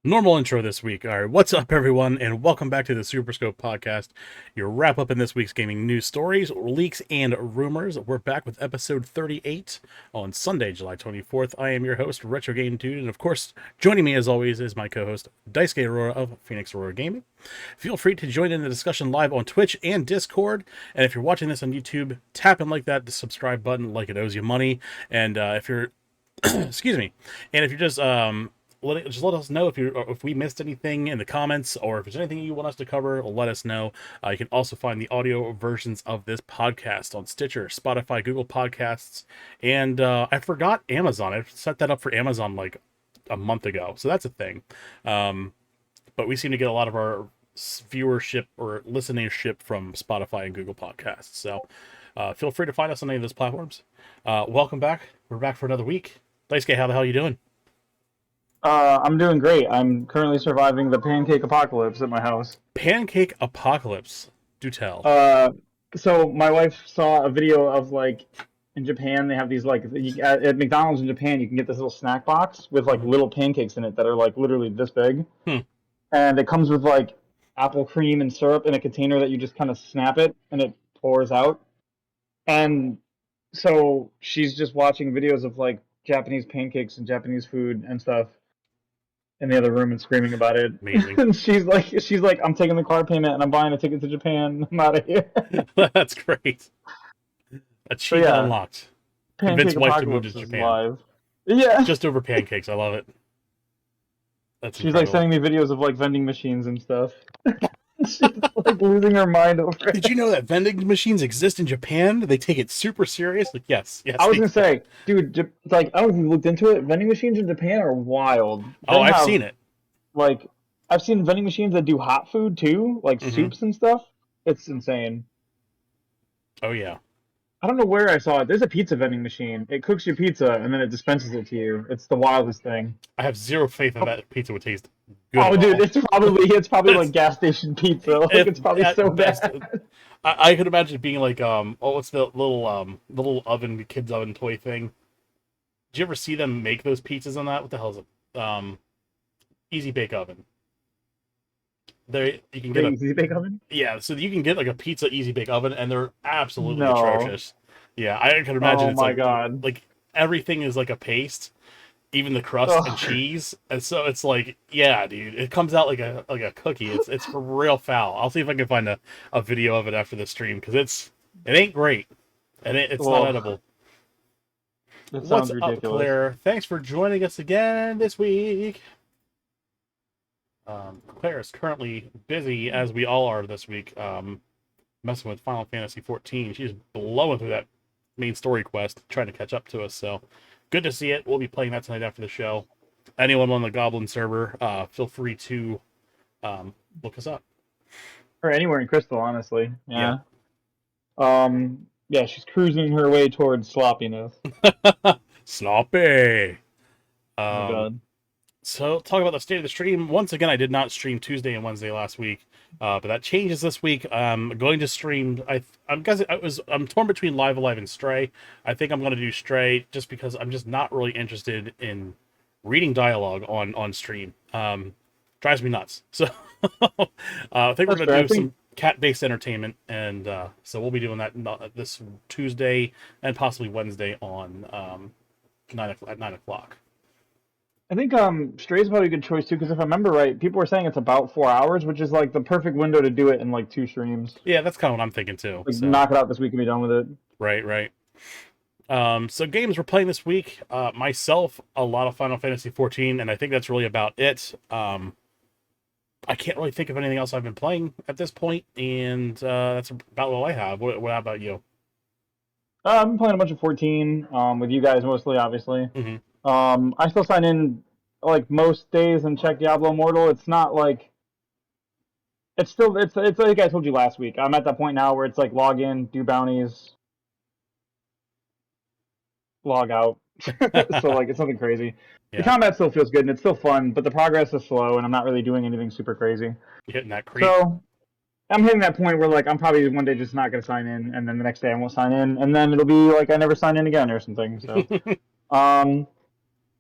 Normal intro this week. All right, what's up, everyone, and welcome back to the SuperScope podcast. Your wrap up in this week's gaming news stories, leaks, and rumors. We're back with episode 38 on Sunday, July 24th. I am your host, Retro Game Dude, and of course, joining me as always is my co-host, Daisuke Aurora of Phoenix Aurora Gaming. Feel free to join in the discussion live on Twitch and Discord, and if you're watching this on YouTube, tap in like that, the subscribe button, like it owes you money, and if you're, excuse me, and if you're just let us know if we missed anything in the comments, or if there's anything you want us to cover. Let us know. You can also find the audio versions of this podcast on Stitcher, Spotify, Google Podcasts, and I forgot Amazon. I set that up for Amazon like a month ago, so that's a thing. But we seem to get a lot of our viewership or listenership from Spotify and Google Podcasts. So feel free to find us on any of those platforms. Welcome back. We're back for another week. Daisuke, how the hell are you doing? I'm doing great. I'm currently surviving the pancake apocalypse at my house. Pancake apocalypse. Do tell. So my wife saw a video of in Japan they have these at McDonald's in Japan you can get this little snack box with little pancakes in it that are literally this big, Hmm. and it comes with apple cream and syrup in a container that you just kind of snap it and it pours out. And so she's just watching videos of Japanese pancakes and Japanese food and stuff in the other room and screaming about it. Amazing. And she's like, I'm taking the car payment and I'm buying a ticket to Japan. I'm out of here. That's great. So Achievement yeah, unlocked. Convince Pancake wife to move to Apocalypse is Japan. live. Yeah. Just over pancakes. I love it. That's She's incredible. sending me videos of vending machines and stuff. She's losing her mind over it. Did you know that vending machines exist in Japan? They take it super serious. Like, yes. I was gonna say, dude, I don't know if you looked into it. Vending machines in Japan are wild. Oh, I've seen it. I've seen vending machines that do hot food too, soups and stuff. It's insane. Oh yeah. I don't know where I saw it. There's a pizza vending machine. It cooks your pizza and then it dispenses it to you. It's the wildest thing. I have zero faith that that pizza would taste good. Oh, dude, all. it's probably like gas station pizza. It's probably so best, bad. I could imagine it being what's the little oven, kids oven toy thing? Did you ever see them make those pizzas on that? What the hell is it? Easy Bake Oven. There you can get Easy bake oven? yeah, so you can get a pizza Easy Bake Oven, and they're absolutely No. atrocious. Yeah, I can imagine Oh it's my God. like everything is like a paste, even the crust and Ugh. cheese, and so it's yeah, dude, it comes out like a cookie. It's real foul. I'll see if I can find a video of it after the stream because it ain't great, and it's not Ugh. edible. That What's sounds up, ridiculous. Claire? Thanks for joining us again this week. Claire is currently busy, as we all are this week, messing with Final Fantasy XIV. She's blowing through that main story quest, trying to catch up to us. So good to see it. We'll be playing that tonight after the show. Anyone on the Goblin server, feel free to look us up. Or anywhere in Crystal, honestly. Yeah. Yeah, she's cruising her way towards sloppiness. Sloppy. Oh my God. So, talk about the state of the stream. Once again, I did not stream Tuesday and Wednesday last week, but that changes this week. I'm going to stream. I'm guessing I'm torn between Live Alive and Stray. I think I'm going to do Stray just because I'm just not really interested in reading dialogue on stream. Drives me nuts. So, I think we're going to do some cat-based entertainment, and so we'll be doing that this Tuesday and possibly Wednesday on at 9 o'clock. I think Stray's probably a good choice too, because if I remember right, people were saying it's about 4 hours, which is the perfect window to do it in 2 streams. Yeah, that's kind of what I'm thinking too. So. Knock it out this week and be done with it. Right. So games we're playing this week, myself, a lot of Final Fantasy XIV, and I think that's really about it. I can't really think of anything else I've been playing at this point, and that's about all I have. What about you? I've been playing a bunch of 14 with you guys mostly, obviously. Mm-hmm. I still sign in most days and check Diablo Immortal. It's not it's like I told you last week. I'm at that point now where it's log in, do bounties, log out. So it's nothing crazy. Yeah. The combat still feels good and it's still fun, but the progress is slow and I'm not really doing anything super crazy. You're hitting that creep. So I'm hitting that point where I'm probably one day just not gonna sign in, and then the next day I won't sign in, and then it'll be I never sign in again or something. So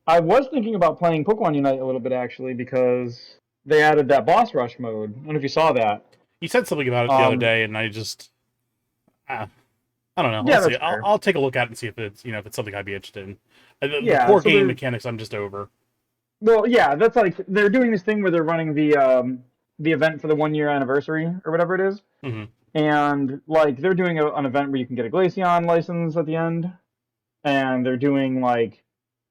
I was thinking about playing Pokemon Unite a little bit actually because they added that boss rush mode. I don't know if you saw that. You said something about it the other Um, day, and I just, uh, I don't know. I'll yeah, see. that's I'll, fair. I'll take a look at it and see if it's if it's something I'd be interested in. The Yeah, core so game they're mechanics, I'm just over. well, yeah, that's like they're doing this thing where they're running the event for the 1 year anniversary or whatever it is, Hmm. and like they're doing an event where you can get a Glaceon license at the end, and they're doing like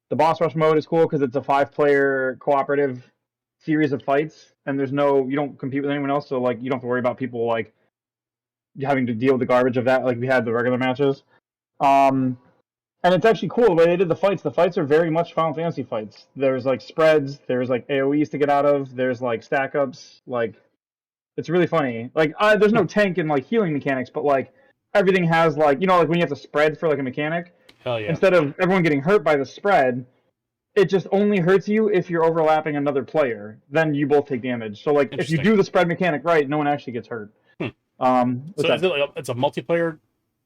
the boss rush mode is cool because it's a 5 player cooperative series of fights, and there's no you don't compete with anyone else, so like you don't have to worry about people like having to deal with the garbage of that like we had the regular matches. Um, and it's actually cool the way they did the fights. The fights are very much Final Fantasy fights. There's like spreads, there's like AOE's to get out of, there's like stack ups. Like it's really funny. Like there's no tank and like healing mechanics, but like everything has like like when you have to spread for like a mechanic, Hell yeah, instead of everyone getting hurt by the spread, it just only hurts you if you're overlapping another player. Then you both take damage. So like if you interesting. do the spread mechanic right, no one actually gets hurt. Hmm. What's So is that? it like it's a multiplayer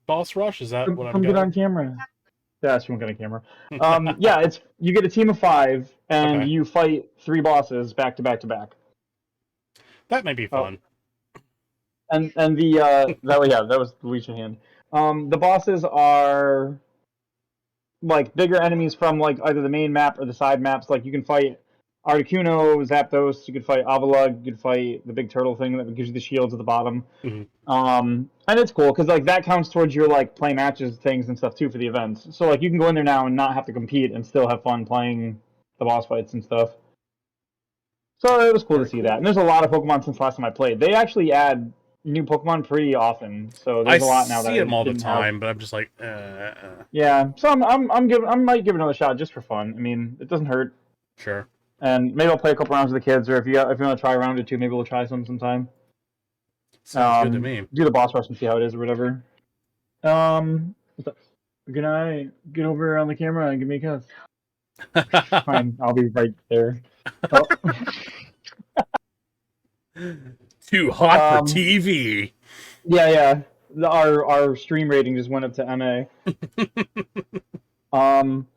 boss rush? Is that what I'm Come get on gathering? camera. Yeah, she won't get on camera. Yeah, it's you get a team of 5 and Okay, you fight 3 bosses back to back to back. that may be Oh, fun. and the that yeah, that was the Legion hand. The bosses are like bigger enemies from like either the main map or the side maps. Like you can fight Articuno, Zapdos, you could fight Avalugg, you could fight the big turtle thing that gives you the shields at the bottom. Hmm. And it's cool because like that counts towards your like play matches things and stuff too for the events. So like you can go in there now and not have to compete and still have fun playing the boss fights and stuff. So it was cool to Very see that. cool. And there's a lot of Pokemon since last time I played. They actually add new Pokemon pretty often. So I there's a lot now that see I them all the didn't have. time, but I'm just like, Yeah, so I might give it another shot just for fun. I mean, it doesn't hurt, sure. and maybe I'll play a couple rounds with the kids, or if you want to try a round or two, maybe we'll try sometime. Sounds good to me. Do the boss rush and see how it is or whatever. What's up? Can I get over on the camera and give me a kiss? Fine, I'll be right there. Oh, Too hot for um, TV. yeah, yeah. Our stream rating just went up to MA. Um,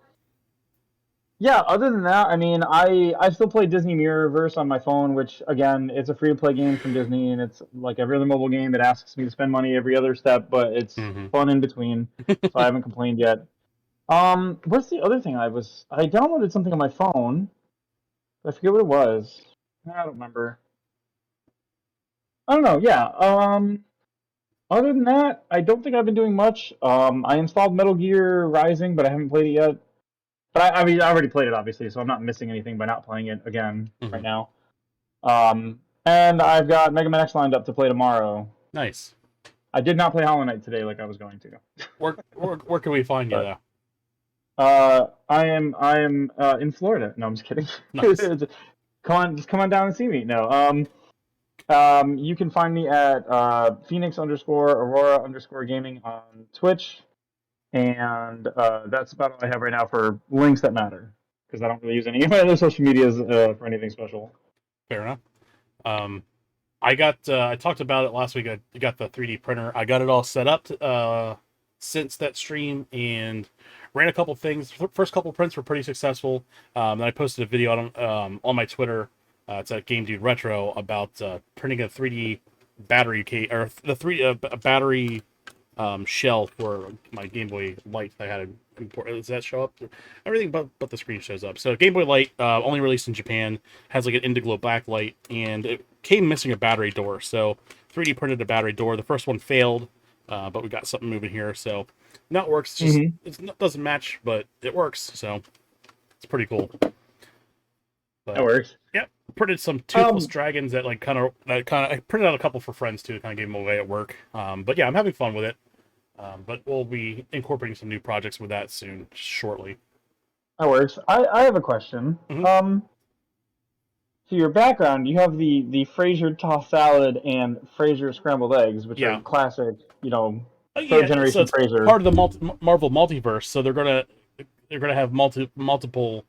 yeah. Other than that, I mean, I still play Disney Mirrorverse on my phone, which again, it's a free to play game from Disney, and it's like every other mobile game. It asks me to spend money every other step, but it's Hmm. fun in between. So I haven't complained yet. What's the other thing I downloaded something on my phone. I forget what it was. I don't remember. I don't know. Yeah. Other than that, I don't think I've been doing much. I installed Metal Gear Rising, but I haven't played it yet. But I mean, I already played it, obviously, so I'm not missing anything by not playing it again right Hmm. now. And I've got Mega Man X lined up to play tomorrow. Nice. I did not play Hollow Knight today like I was going to, Where can we find you but though? I am in Florida. No, I'm just kidding. Nice. Come on down and see me. No, you can find me at Phoenix underscore Aurora underscore gaming on Twitch, and that's about all I have right now for links that matter because I don't really use any of my other social medias for anything special. Fair enough. Um, I talked about it last week. I got the 3D printer. I got it all set up since that stream and ran a couple things. First couple prints were pretty successful. Then I posted a video on my Twitter. It's at Game Dude Retro about printing a 3D battery case or the three battery shell for my Game Boy Light that I had import. Does that show up? Everything but the screen shows up. So Game Boy Light, only released in Japan, has like an Indiglo backlight, and it came missing a battery door. So 3D printed a battery door. The first one failed, but we got something moving here. So now it works. Mm-hmm. It doesn't match, but it works. So it's pretty cool. That But works. yeah, printed some toothless Um, dragons that I printed out a couple for friends too. Kind of gave them away at work. But yeah, I'm having fun with it. But we'll be incorporating some new projects with that soon, shortly. that works. I have a question. Hmm. So your background, you have the Fraser tossed salad and Fraser scrambled eggs, which are Yeah. classic, third Yeah. So generation it's Fraser. part of the Marvel multiverse. So they're gonna have multiple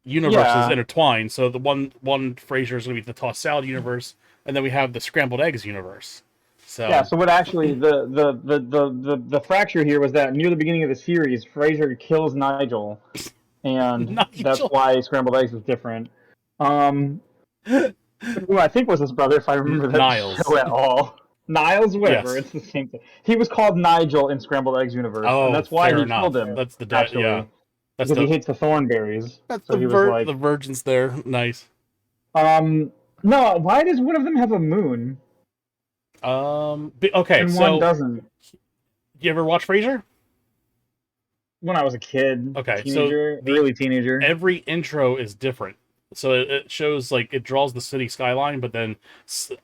universes Yeah, intertwined. So the one Frasier is gonna be the tossed salad universe, and then we have the scrambled eggs universe. yeah. So So what actually the fracture here was that near the beginning of the series, Fraser kills Nigel, and that's Nigel. why scrambled eggs was different. Um, who I think was his brother, if I remember that Niles. show at all. Niles, whatever, Yes. it's the same thing. He was called Nigel in Scrambled Eggs universe, and Oh, that's why fair he killed enough. him, That's the yeah. actually, That's because he the hates the thornberries. that's So he was the like, virgins there. Nice. um, no, why does one of them have a moon Okay, and one so doesn't? you ever watch Frasier? When I was a kid, Okay, so teenager, the early teenager. every intro is different. So it shows like it draws the city skyline, but then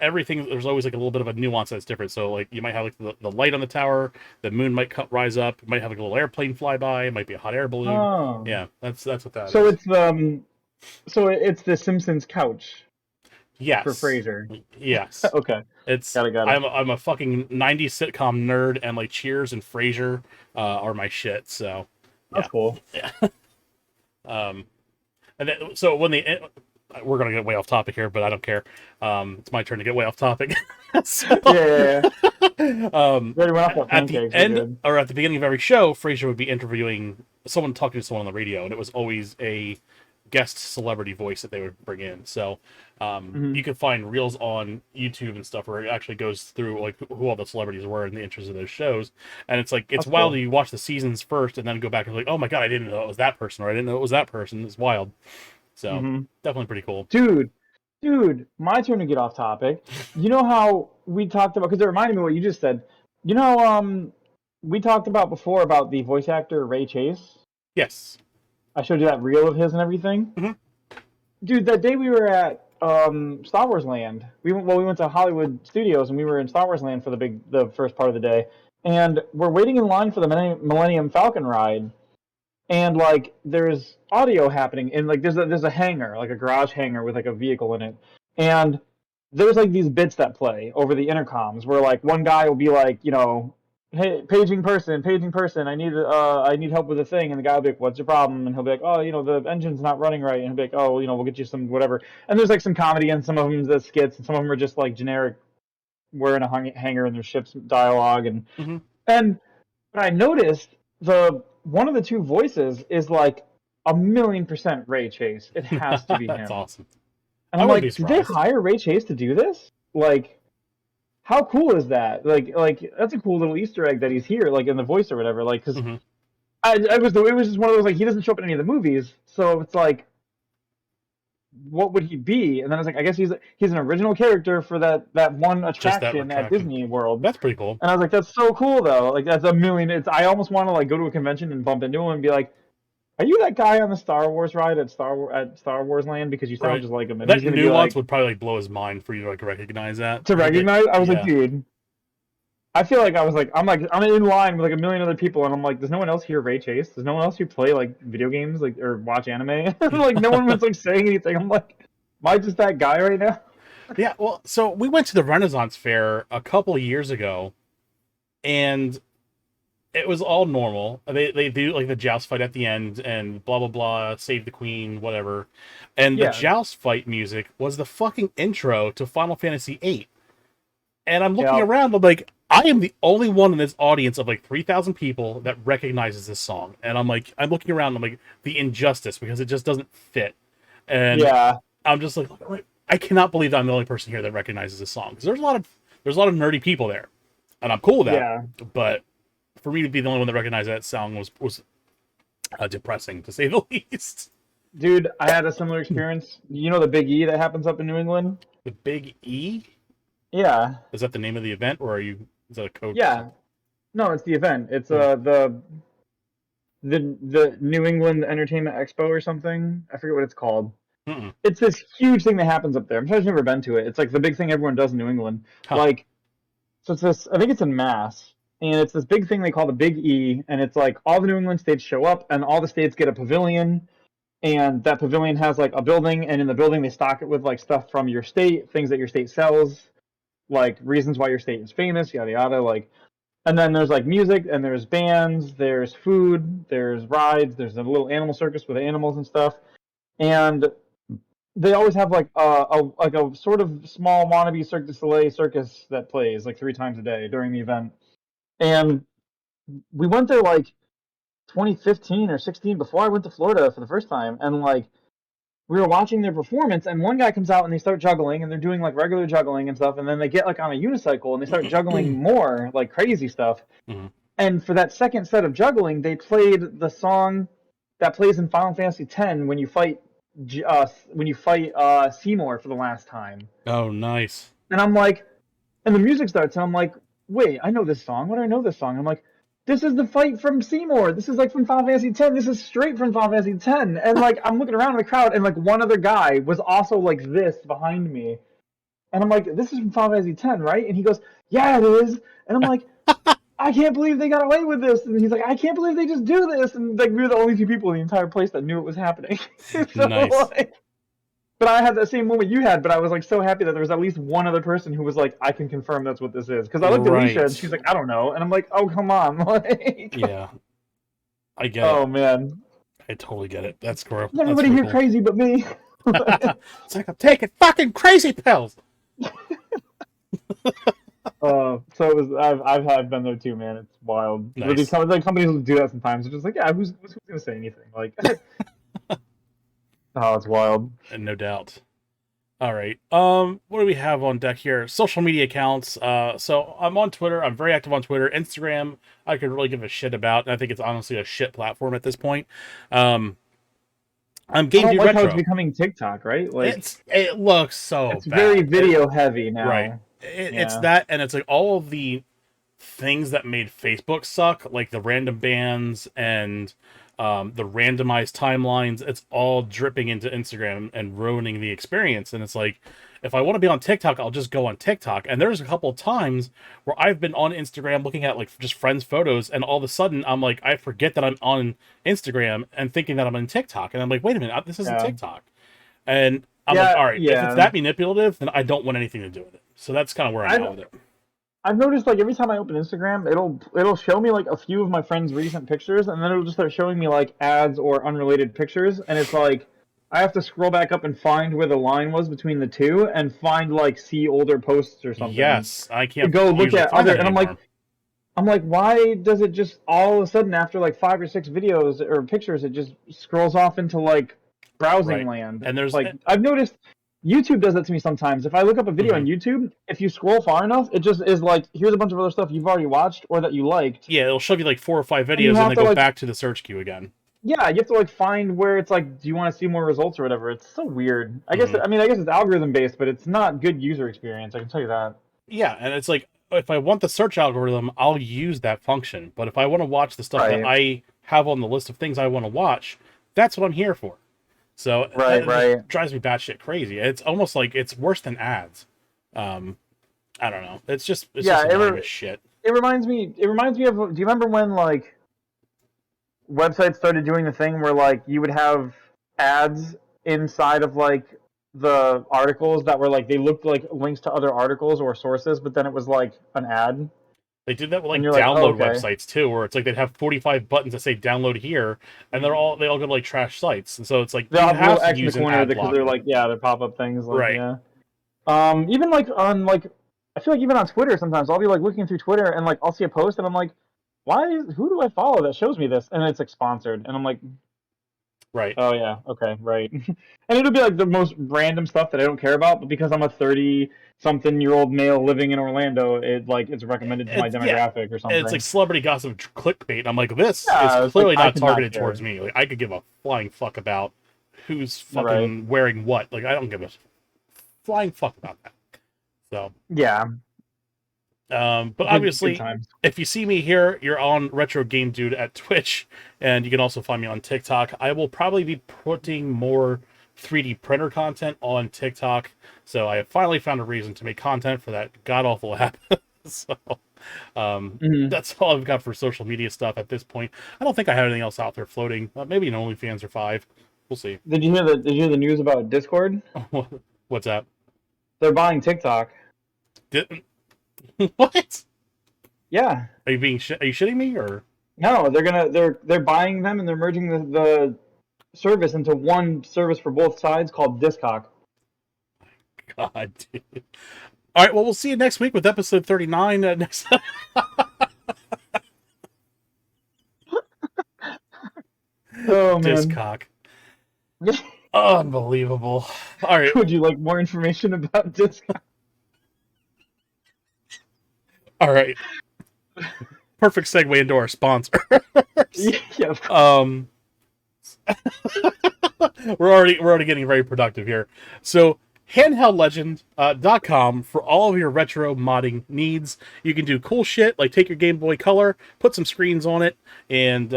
everything there's always like a little bit of a nuance that's different. So like you might have like the light on the tower, the moon might rise up, it might have like a little airplane fly by, it might be a hot air balloon. Oh, Yeah, that's what that so is. it's the Simpsons couch for Yes, Frasier. yes. Okay, It's got it. I'm a fucking '90s sitcom nerd, and like Cheers and Frasier are my shit. So That's yeah, cool. yeah. Um, and then, so when they we're gonna get way off topic here, but I don't care. It's my turn to get way off topic. So, Yeah, yeah, yeah. um, We already went off about at the pancakes. We're end good. or at the beginning of every show, Frasier would be interviewing someone, talking to someone on the radio, and it was always a guest celebrity voice that they would bring in. So Hmm. you can find reels on YouTube and stuff where it actually goes through like who all the celebrities were in the intros of those shows, and it's like it's That's wild cool. that you watch the seasons first and then go back and like, oh my god, I didn't know it was that person, or I didn't know it was that person. It's wild. So Hmm. definitely pretty cool. Dude, my turn to get off topic. You know how we talked about, because it reminded me of what you just said. You know, we talked about before about the voice actor Ray Chase. Yes. I showed you that reel of his and everything. Hmm. Dude, that day we were at Star Wars Land. We went to Hollywood Studios and we were in Star Wars Land for the first part of the day, and we're waiting in line for the Millennium Falcon ride, and like there's audio happening, and like there's a hangar, like a garage hangar with like a vehicle in it, and there's like these bits that play over the intercoms where like one guy will be like, hey, paging person, I need help with a thing, and the guy will be like, what's your problem? And he'll be like, oh, the engine's not running right, and he'll be like, oh, we'll get you some whatever. And there's like some comedy, and some of them the skits, and some of them are just like generic, we're in a hangar and there's ship's dialogue, Hmm. and but I noticed the one of the two voices is like 1,000,000% Ray Chase. It has to be That's him. awesome. And I I'm wouldn't be like, did they surprised. hire Ray Chase to do this? Like, how cool is that? Like that's a cool little Easter egg that he's here, like in the voice or whatever. Like, because Hmm. it was just one of those like he doesn't show up in any of the movies, so it's like, what would he be? And then I was like, I guess he's an original character for that one Just that attraction at retraction. Disney World. That's pretty cool. And I was like, that's so cool though. Like that's a million. It's I almost want to like go to a convention and bump into him and be like, are you that guy on the Star Wars ride at Star Wars Land? Because you sound Right. just like him. And he's That gonna be nuance like, would probably like blow his mind for you to like recognize that. to He'd be like, recognize. I was like, yeah. dude. I feel like I was like, I'm in line with like a million other people, and I'm like, there's no one else here, Ray Chase. There's no one else who play like video games, like or watch anime. Like no one was like saying anything. I'm like, am I just that guy right now? Yeah, well, so we went to the Renaissance Fair a couple of years ago, and it was all normal. They do like the joust fight at the end and blah blah blah, save the queen, whatever. And the Yeah. joust fight music was the fucking intro to Final Fantasy VIII. And I'm looking Yeah. around, I'm like, I am the only one in this audience of like 3,000 people that recognizes this song. And I'm like, I'm looking around, I'm like, the injustice because it just doesn't fit. And Yeah. I'm just like, I cannot believe that I'm the only person here that recognizes this song. Because there's a lot of nerdy people there, and I'm cool with that. Yeah. But for me to be the only one that recognized that song was depressing to say the least. Dude, I had a similar experience. You know the Big E that happens up in New England? The Big E, Yeah. is that the name of the event, or is that a code for Yeah. something? No, it's the event. It's Okay. the New England Entertainment Expo or something. I forget what it's called. Mm-mm. It's this huge thing that happens up there. I'm sure I've never been to it. It's like the big thing everyone does in New England. Huh. Like, so it's this. I think it's in Mass, and it's this big thing they call the Big E, and it's like all the New England states show up, and all the states get a pavilion, and that pavilion has like a building, and in the building they stock it with like stuff from your state, things that your state sells, like reasons why your state is famous, yada yada. Like, and then there's like music, and there's bands, there's food, there's rides, there's a little animal circus with animals and stuff, and they always have like a sort of small wannabe Cirque du Soleil circus that plays like 3 times a day during the event. And we went there like 2015 or 16 before I went to Florida for the first time, and like we were watching their performance, and one guy comes out and they start juggling, and they're doing like regular juggling and stuff, and then they get like on a unicycle and they start juggling more like crazy stuff. Mhm. And for that second set of juggling, they played the song that plays in Final Fantasy X when you fight Seymour for the last time. Oh, nice. And I'm like, and the music starts, and I'm like, wait, I know this song. Why do I know this song? And I'm like, this is the fight from Seymour. This is like from Final Fantasy X. This is straight from Final Fantasy X. And like, I'm looking around in the crowd, and like one other guy was also like this behind me. And I'm like, this is from Final Fantasy X, right? And he goes, yeah, it is. And I'm like, I can't believe they got away with this. And he's like, I can't believe they just do this. And like, we were the only two people in the entire place that knew it was happening. So Nice. like, but I had that same moment you had, but I was like so happy that there was at least one other person who was like, I can confirm that's what this is. Because I looked at Alicia and Right. she's like, I don't know. And I'm like, oh, come on. Like, Yeah, I get it. oh, man. I totally get it. That's cool. That's Everybody pretty here cool. crazy but me. It's like I'm taking fucking crazy pills. So it was. I've been there too, man. It's wild. Nice. These companies will do that sometimes. It's just like, yeah, who's gonna say anything? Like, oh, it's wild. And no doubt. All right. What do we have on deck here? Social media accounts. So I'm on Twitter. I'm very active on Twitter. Instagram, I could really give a shit about. And I think it's honestly a shit platform at this point. I'm I Game don't Dude like how Retro. it's becoming TikTok, right? Like, It looks so it's bad. very video heavy Right. now. It's Yeah. that, and it's like all of the things that made Facebook suck, like the random bans and the randomized timelines. It's all dripping into Instagram and ruining the experience. And it's like, if I want to be on TikTok, I'll just go on TikTok. And there's a couple of times where I've been on Instagram looking at like just friends' photos, and all of a sudden I'm like, I forget that I'm on Instagram and thinking that I'm on TikTok, and I'm like, wait a minute, this isn't Yeah. TikTok. And I'm like, Yeah. all right, if it's Yeah. that manipulative, then I don't want anything to do with it. So that's kind of where I'm at with it. I've noticed like every time I open Instagram, it'll show me like a few of my friends' recent pictures, and then it'll just start showing me like ads or unrelated pictures, and it's like I have to scroll back up and find where the line was between the two, and find like see older posts or something Yes, I to can't go look usually at find other. that And anymore. I'm like, why does it just all of a sudden after like 5 or 6 videos or pictures, it just scrolls off into like browsing Right. land? And there's Like I've noticed YouTube does that to me sometimes. If I look up a video on mhm. YouTube, if you scroll far enough, it just is like, here's a bunch of other stuff you've already watched or that you liked, Yeah, it'll show you like 4 or 5 and you videos and have then to go like, back to the search queue again. yeah, you have to like find where it's like, do you want to see more results or whatever? It's so weird. I guess Mhm. I guess it's algorithm based, but it's not good user experience. I can tell you that. Yeah, and it's like, if I want the search algorithm, I'll use that function. But if I want to watch the stuff that Right. I have on the list of things I want to watch, that's what I'm here for. So Right. that just Right. drives me batshit crazy. It's almost like it's worse than ads. Um, I don't know. It's Yeah. just annoying as shit. It reminds me. It reminds me of. Do you remember when like websites started doing the thing where like you would have ads inside of like the articles that were like they looked like links to other articles or sources, but then it was like an ad, They did that with and like you're like, oh, download okay. websites too, where it's like they'd have 45 buttons that say download here, and they all go to like trash sites. And so it's like They'll you have a little have to X in the use an corner ad because they're blocker. like, yeah, they're pop up things, like Right. yeah. Even like on like, I feel like even on Twitter sometimes I'll be like looking through Twitter and like I'll see a post and I'm like, who do I follow that shows me this? And it's like sponsored, and I'm like, Right. oh yeah, okay, right. And it'll be like the most random stuff that I don't care about, but because I'm a 30-something-year-old male living in Orlando, it's recommended to my It's yeah. demographic or It's like something. celebrity gossip clickbait. I'm like, this is Yeah, it's like clearly I not could not targeted care. towards me. Like I could give a flying fuck about who's Right. fucking wearing what. Like I don't give a flying fuck about that. So Yeah. but Good obviously, times. if you see me here, you're on Retro Game Dude at Twitch, and you can also find me on TikTok. I will probably be putting more 3D printer content on TikTok, so I have finally found a reason to make content for that god awful app. So Hmm. that's all I've got for social media stuff at this point. I don't think I have anything else out there floating. Maybe an OnlyFans or 5. We'll see. Did you hear the news about Discord? What's that? They're buying TikTok. Did, what? Yeah. Are you are you shitting me or? No, they're buying them and they're merging the service into one service for both sides called Discock. God, dude. All right, well, we'll see you next week with episode 39. Next Oh man. Discock. Unbelievable. All right. Would you like more information about disc? All right. Perfect segue into our sponsors. Yeah. um, we're already getting very productive here. So handheldlegend.com for all of your retro modding needs. You can do cool shit like take your Game Boy Color, put some screens on it, and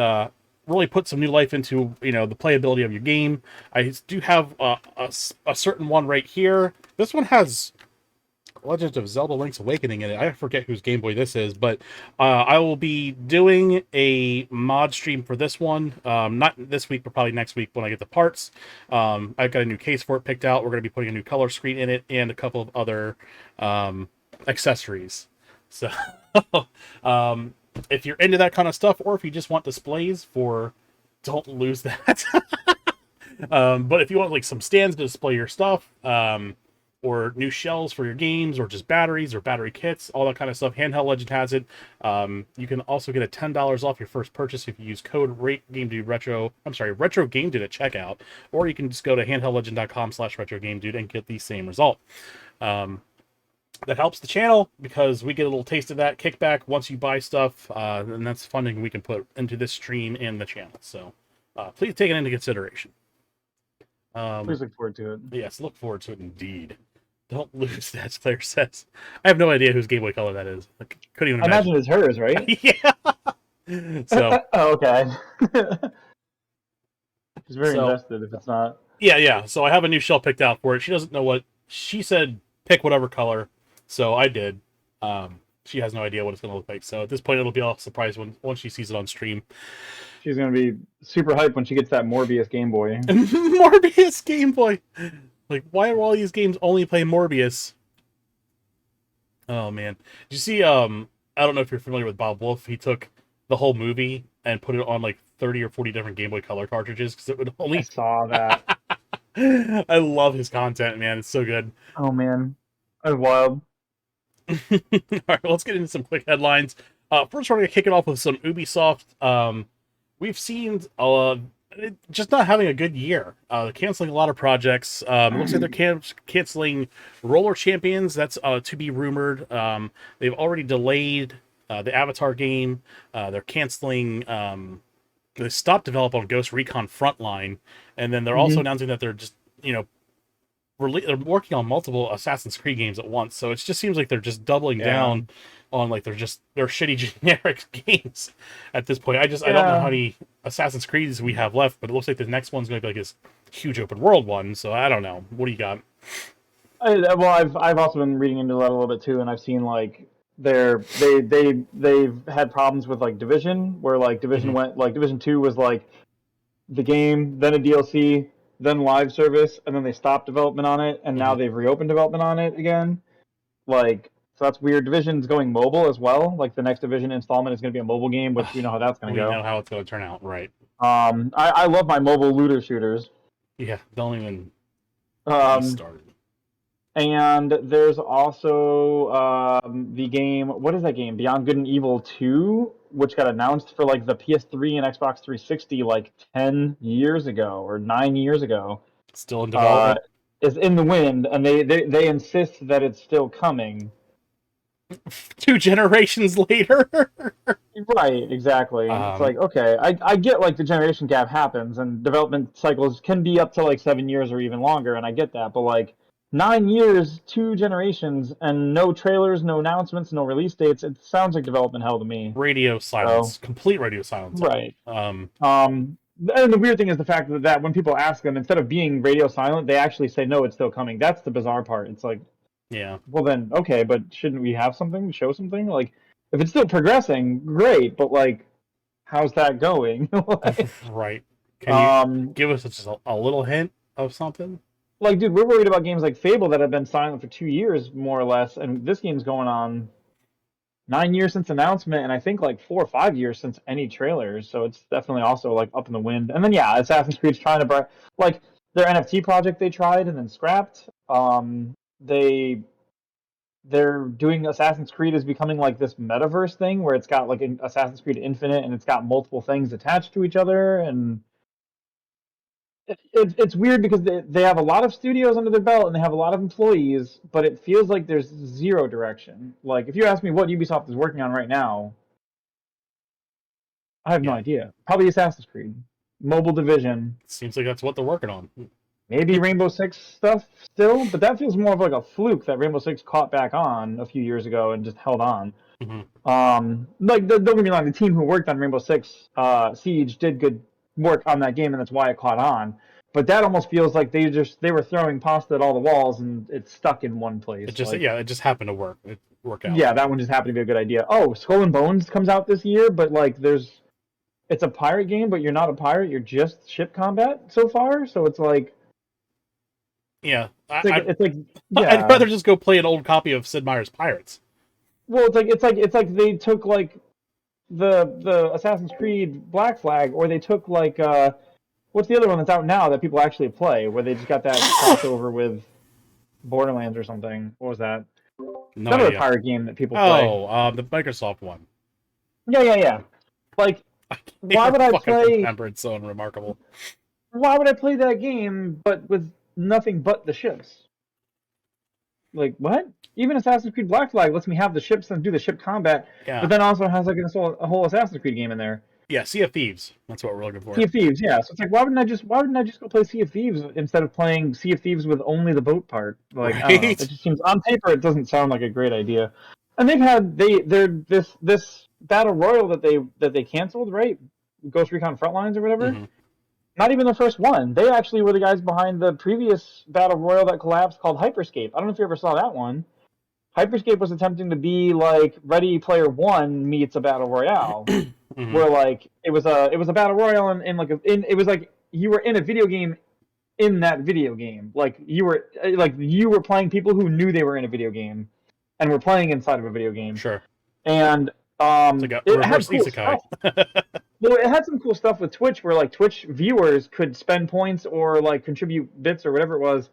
really put some new life into the playability of your game. I do have a certain one right here. This one has Legend of Zelda Link's Awakening in it. I forget whose Game Boy this is, but I will be doing a mod stream for this one. Not this week, but probably next week when I get the parts. I've got a new case for it picked out. We're going to be putting a new color screen in it and a couple of other accessories. So um, if you're into that kind of stuff, or if you just want displays for, don't lose that. But if you want like some stands to display your stuff, or new shells for your games, or just batteries or battery kits, all that kind of stuff, Handheld Legend has it. You can also get a $10 off your first purchase if you use code Retro Game Dude at checkout, or you can just go to handheldlegend.com/Retro Game Dude and get the same result. That helps the channel because we get a little taste of that kickback once you buy stuff, and that's funding we can put into this stream and the channel. So please take it into consideration. Please look forward to it. Yes, look forward to it indeed. Don't lose that, Claire says. I have no idea whose Game Boy Color that is. I couldn't even I imagine. imagine it's hers, right? Yeah. So, Oh, okay. She's very so invested if it's not. yeah. So I have a new shell picked out for it. She doesn't know what she said. Pick whatever color. So I did. She has no idea what it's going to look like. So at this point, it'll be all surprised once she sees it on stream. She's gonna be super hyped when she gets that Morbius Game Boy. Morbius Game Boy. Like, why do all these games only play Morbius? Oh man, did you see? I don't know if you're familiar with Bob Wolf. He took the whole movie and put it on like 30 or 40 different Game Boy Color cartridges because it would I only. saw that. I love his content, man. It's so good. Oh man, that's wild. All right, let's get into some quick headlines. First, we're going to kick it off with some Ubisoft. We've seen just not having a good year. Canceling a lot of projects. It looks like they're canceling Roller Champions. That's to be rumored. They've already delayed the Avatar game. They're canceling. They stopped development on Ghost Recon Frontline, and then they're also Mhm. announcing that they're just they're working on multiple Assassin's Creed games at once. So it just seems like they're just doubling Yeah. down on like they're shitty generic games at this point. I don't know Yeah. how many Assassin's Creeds we have left, but it looks like the next one's going to be like this huge open world one. So I don't know. What do you got? I've also been reading into that a little bit too, and I've seen like they've had problems with like Division, where like Division Mhm. went like Division 2 was like the game, then a DLC, then live service, and then they stopped development on it, and now Mhm. they've reopened development on it again. Like, so that's weird. Division's going mobile as well. Like the next Division installment is going to be a mobile game, which we know how that's going to We go. know how it's going to turn out, right? I love my mobile looter shooters. Yeah, don't even get me Um, started. and there's also the game. What is that game? Beyond Good and Evil 2, which got announced for like the PS3 and Xbox 360 like 10 years ago or 9 years ago. Still in Uh, development. is in the wind, and they insist that it's still coming. 2 generations later. Right, exactly. It's um, like, okay, I get like the generation gap happens and development cycles can be up to like 7 years or even longer, and I get that, but like 9 years, 2 generations, and no trailers, no announcements, no release dates, it sounds like development hell to me. radio So, silence, complete radio silence on it. right. And the weird thing is the fact that when people ask them, instead of being radio silent, they actually say, no, it's still coming. That's the bizarre part. It's like, Yeah. well then, okay, but shouldn't we have something, show something? Like, if it's still progressing, great, but like, how's that going? Right. Can you um, give us just a little hint of something? like, dude, we're worried about games like Fable that have been silent for 2 years, more or less, and this game's going on 9 years since announcement, and I think like 4 or 5 years since any trailers. So it's definitely also like up in the wind. And then yeah, Assassin's Creed's trying to like their NFT project they tried and then scrapped. They're doing Assassin's Creed is becoming like this metaverse thing where it's got like an Assassin's Creed Infinite and it's got multiple things attached to each other, and it's weird because they have a lot of studios under their belt and they have a lot of employees, but it feels like there's zero direction. Like if you ask me what Ubisoft is working on right now, I have no Yeah, idea. Probably Assassin's Creed, Mobile Division, seems like that's what they're working on. maybe Rainbow Six stuff still, but that feels more of like a fluke that Rainbow Six caught back on a few years ago and just held on. Hmm. Like don't get me wrong, the team who worked on Rainbow Six Siege did good work on that game, and that's why it caught on. But that almost feels like they were throwing pasta at all the walls, and it's stuck in one It place. just Like, yeah, it just happened to work out. yeah, that one just happened to be a good idea. Oh, Skull and Bones comes out this year, but like it's a pirate game, but you're not a pirate. You're just ship combat so far. So it's like Yeah, it's like I'd yeah. rather just go play an old copy of Sid Meier's Pirates. Well, it's like they took like the Assassin's Creed Black Flag, or they took like what's the other one that's out now that people actually play, where they just got that crossover with Borderlands or something? What was that? No Another idea. pirate game that people play. Oh, the Microsoft one. Yeah, yeah, yeah. Like, I can't why even would I fucking play? remember. It's so unremarkable. Why would I play that game, but with nothing but the ships? Like, what? Even Assassin's Creed Black Flag lets me have the ships and do the ship combat, but Yeah, then also has like a whole Assassin's Creed game in there. yeah. Sea of Thieves. That's what we're looking Sea for. of Thieves, yeah. So it's like, why wouldn't I just go play Sea of Thieves instead of playing Sea of Thieves with only the boat part? Like, I don't know. It Right? just seems on paper it doesn't sound like a great idea. And they're this battle royal that they canceled, right? Ghost Recon Frontlines or whatever. Hmm. Not even the first one. They actually were the guys behind the previous battle royal that collapsed called Hyperscape. I don't know if you ever saw that one. Hyperscape was attempting to be like Ready Player One meets a battle royale, Hmm. where like it was a battle royale in like it was like you were in a video game in that video game. Like you were playing people who knew they were in a video game and were playing inside of a video game. Sure. And It's like a it had reverse cool isekai. stuff. Well, it had some cool stuff with Twitch where like Twitch viewers could spend points or like contribute bits or whatever it was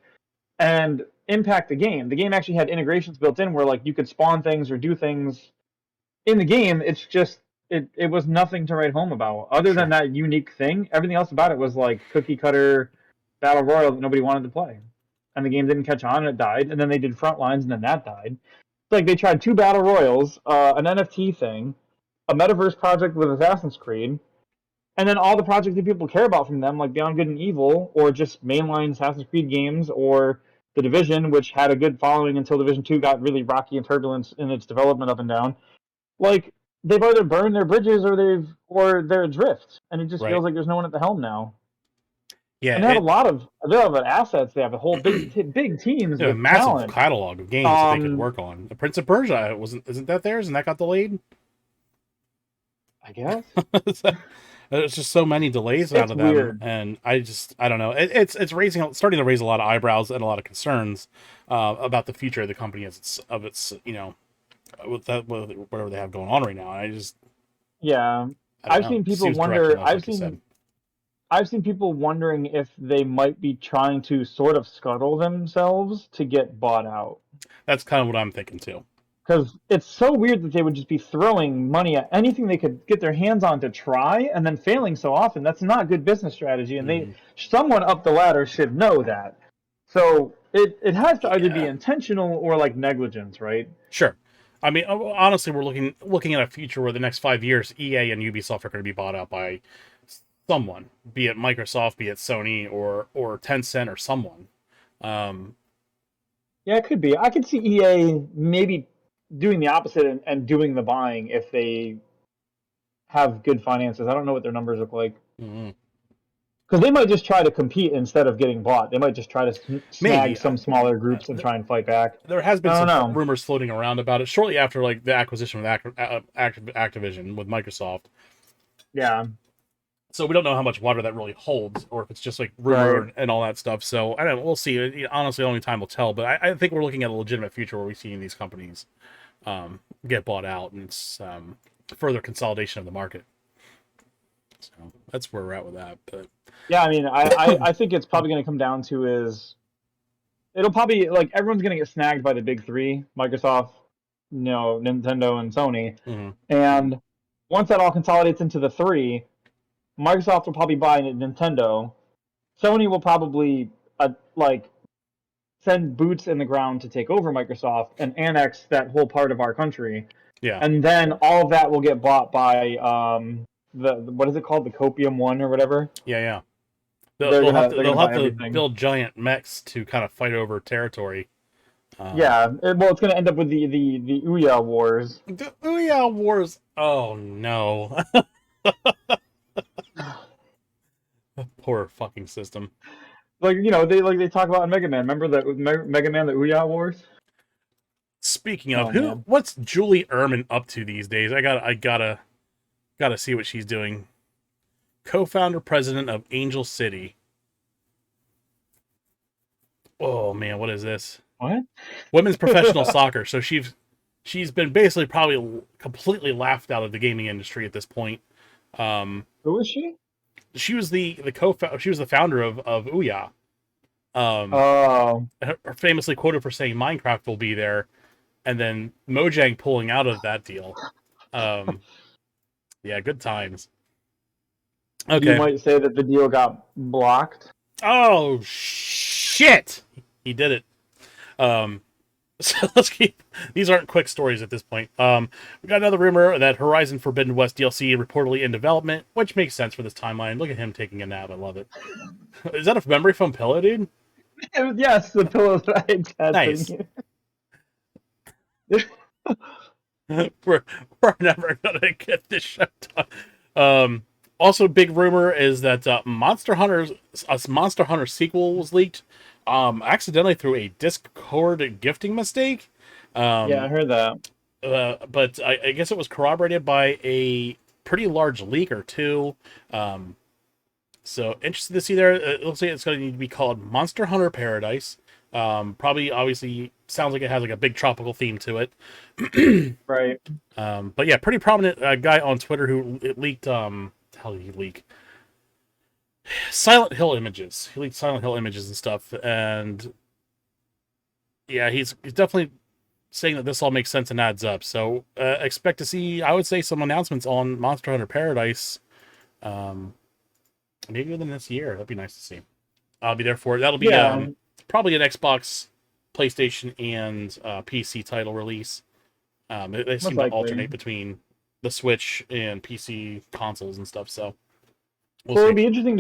and impact the game. The game actually had integrations built in where like you could spawn things or do things in the game. It's just it was nothing to write home about other than Sure. that unique thing. Everything else about it was like cookie cutter battle royal that nobody wanted to play, and the game didn't catch on and it died. And then they did Frontlines and then that died. It's like they tried two battle royals, an NFT thing, a metaverse project with Assassin's Creed, and then all the projects that people care about from them, like Beyond Good and Evil, or just mainline Assassin's Creed games, or The Division, which had a good following until Division 2 got really rocky and turbulent in its development up and down. Like they've either burned their bridges or they're adrift, and it just Right. feels like there's no one at the helm now. Yeah. And they have assets. They have a whole big teams A with massive talent. catalog of games that they could Um, work on. The Prince of Persia wasn't isn't that theirs and that got delayed? I guess There's just so many delays out it's of them, weird. and I don't know. It's starting to raise a lot of eyebrows and a lot of concerns about the future of the company of its with whatever they have going on right now. And Yeah, I don't I've know. seen It people seems wonder. directionless, like you said. I've seen people wondering if they might be trying to sort of scuttle themselves to get bought out. That's kind of what I'm thinking too. Because it's so weird that they would just be throwing money at anything they could get their hands on to try and then failing so often. That's not good business strategy, and Hmm. someone up the ladder should know that. So it has to either be Yeah, intentional or like negligence, right? sure. I mean, honestly, we're looking at a future where the next 5 years, EA and Ubisoft are going to be bought out by someone, be it Microsoft, be it Sony, or Tencent, or someone. Um, Yeah, it could be. I could see EA maybe doing the opposite and doing the buying if they have good finances. I don't know what their numbers look like. mhm. Because they might just try to compete instead of getting bought. They might just try to snag Maybe some smaller groups and try and fight back. there has been I don't some know. rumors floating around about it shortly after like the acquisition with Activision with Microsoft. Yeah, So we don't know how much water that really holds, or if it's just like right. rumor and all that stuff. So I don't know. We'll see. Honestly, only time will tell. But I think we're looking at a legitimate future where we see these companies get bought out, and it's further consolidation of the market. So that's where we're at with that. But Yeah, I mean, I think it's probably going to come down to is it'll probably like everyone's going to get snagged by the big three: Microsoft, Nintendo, and Sony. mhm. And once that all consolidates into the three, Microsoft will probably buy Nintendo. Sony will probably like send boots in the ground to take over Microsoft and annex that whole part of our country, Yeah, and then all of that will get bought by the what is it called, the Copium One or whatever. yeah. They're gonna they're They'll gonna have buy to everything. build giant mechs to kind of fight over territory. Um, Yeah, well, it's gonna end up with the Ouya Wars. the Ouya Wars. Oh no, poor fucking system. Like they talk about in Mega Man. Remember the Mega Man, the Ouya Wars? Speaking of Oh who, man, what's Julie Ehrman up to these days? Gotta see what she's doing. Co-founder, president of Angel City. Oh man, what is this? what? Women's professional soccer. So she's been basically probably completely laughed out of the gaming industry at this point. Um, Who is she? she was the co she was the founder of Ouya. Um, Oh, her famously quoted for saying Minecraft will be there, and then Mojang pulling out of that deal. Um, yeah, good times. you Okay. might say that the deal got blocked. Oh shit! He did it. Um, so let's keep. These aren't quick stories at this point. We got another rumor that Horizon Forbidden West DLC reportedly in development, which makes sense for this timeline. Look at him taking a nap. I love it. Is that a memory foam pillow, dude? Yes, the pillows that I had sitting Nice. here. we're we're never gonna get this shut done. Also, big rumor is that Monster Hunter sequel was leaked, accidentally through a Discord gifting mistake. Yeah, I Um, heard that. but I guess it was corroborated by a pretty large leak or two. Um, so interested to see there. It looks like it's going to need to be called Monster Hunter Paradise. Probably, obviously, sounds like it has like a big tropical theme to it. Right. But yeah, pretty prominent guy on Twitter who leaked. How did he leak? Silent Hill images. He leaked Silent Hill images and stuff, and yeah, he's definitely saying that this all makes sense and adds up. So expect to see, I would say, some announcements on Monster Hunter Paradise. Um, maybe within this year. That'd be nice to see. I'll be there for it. That'll be Yeah, probably an Xbox, PlayStation, and PC title release. They most seem to likely. alternate between the Switch and PC consoles and stuff. So we'll Well, see. it'll be interesting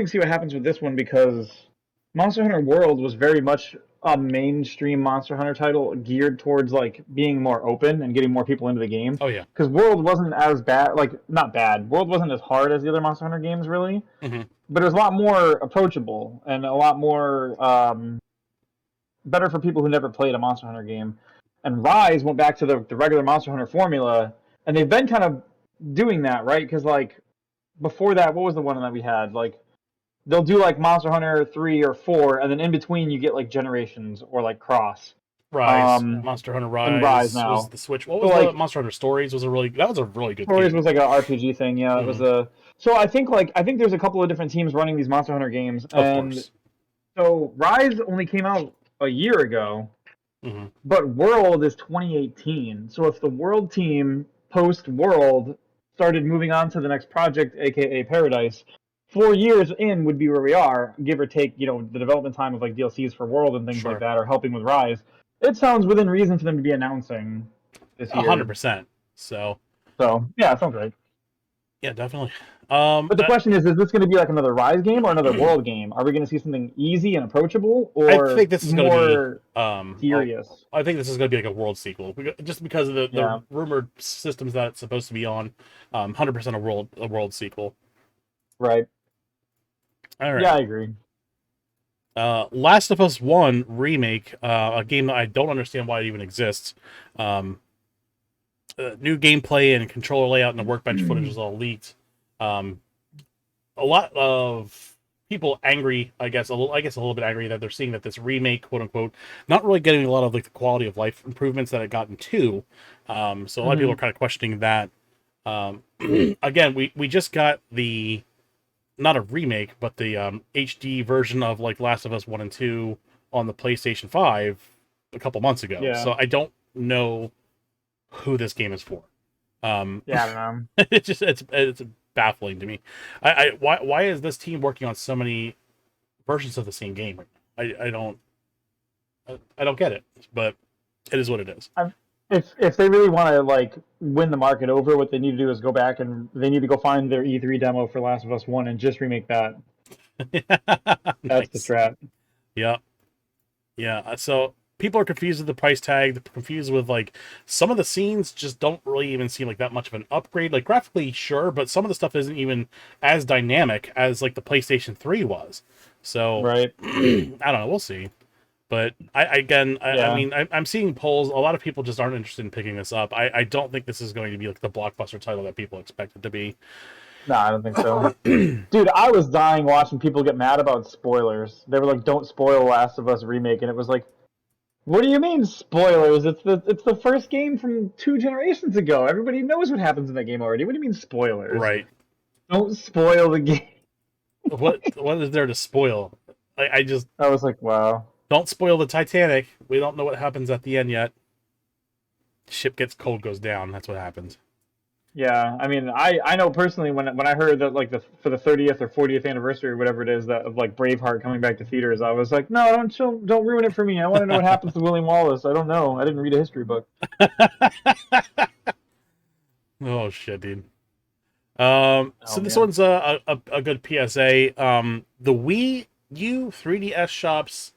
to see what happens with this one because Monster Hunter World was very much a mainstream Monster Hunter title geared towards like being more open and getting more people into the game. Oh yeah. Because World wasn't as bad, like not bad. World wasn't as hard as the other Monster Hunter games, really, Hmm. but it was a lot more approachable and a lot more better for people who never played a Monster Hunter game. And Rise went back to the regular Monster Hunter formula, and they've been kind of doing that, right? Because like before that, what was the one that we had? Like they'll do like Monster Hunter 3 or 4, and then in between you get like Generations or like Cross. Rise, Um, Monster Hunter and Rise Rise was now. the Switch. What So was the like Monster Hunter Stories? That was a really good Stories game. was like an RPG thing. Yeah, it was Hmm. a. So I think there's a couple of different teams running these Monster Hunter games, Of and course. so Rise only came out a year ago, Hmm. but World is 2018. So if the World team post World started moving on to the next project, aka Paradise, 4 years in would be where we are, give or take, the development time of like DLCs for World and things like Sure. that, or helping with Rise. It sounds within reason for them to be announcing this year. 100%. So So yeah, it sounds right. yeah, definitely. But the question is this going to be like another Rise game or another World game? Are we going to see something easy and approachable, I or think this is going to be more serious? I think this is going to be like a world sequel, just because of the Yeah. rumored systems that it's supposed to be on. 100% a world sequel. Right. All Yeah, right. I agree. Last of Us One remake, a game that I don't understand why it even exists. Um, New gameplay and controller layout and the workbench footage is all leaked. Um, a lot of people angry, I guess a little bit angry that they're seeing that this remake, quote unquote, not really getting a lot of like the quality of life improvements that it got in two. So a lot of people are Hmm. kind of questioning that. Um, again, we just got the not a remake, but the HD version of like Last of Us One and Two on the PlayStation 5 a couple months ago. Yeah. So I don't know who this game is for. Um, Yeah, I don't know. it's baffling to me. Why is this team working on so many versions of the same game? I don't get it, but it is what it is. If they really want to like win the market over, what they need to do is go back and they need to go find their E3 demo for Last of Us One and just remake that. That's the Nice. strat. Yeah. Yeah. So people are confused with the price tag. They're confused with like some of the scenes just don't really even seem like that much of an upgrade. Like graphically, sure, but some of the stuff isn't even as dynamic as like the PlayStation 3 was. So Right. I don't know. We'll see. But I Yeah. mean, I'm seeing polls. A lot of people just aren't interested in picking this up. I don't think this is going to be like the blockbuster title that people expect it to be. No, I don't think so. Dude, I was dying watching people get mad about spoilers. They were like, "Don't spoil Last of Us remake," and it was like, "What do you mean spoilers? It's the first game from 2 generations ago. Everybody knows what happens in that game already. What do you mean spoilers? Right. Don't spoil the game." What is there to spoil? I just I was like, "Wow." don't spoil the Titanic. We don't know what happens at the end yet. Ship gets cold, goes down. That's what happens. Yeah, I mean, I know personally when I heard that like the for the 30th or 40th anniversary or whatever it is that of like Braveheart coming back to theaters, I was like, no, don't ruin it for me. I want to know what happens to William Wallace. I don't know. I didn't read a history book. Oh shit, dude. Oh So this man. one's a good PSA. The Wii U 3DS shops,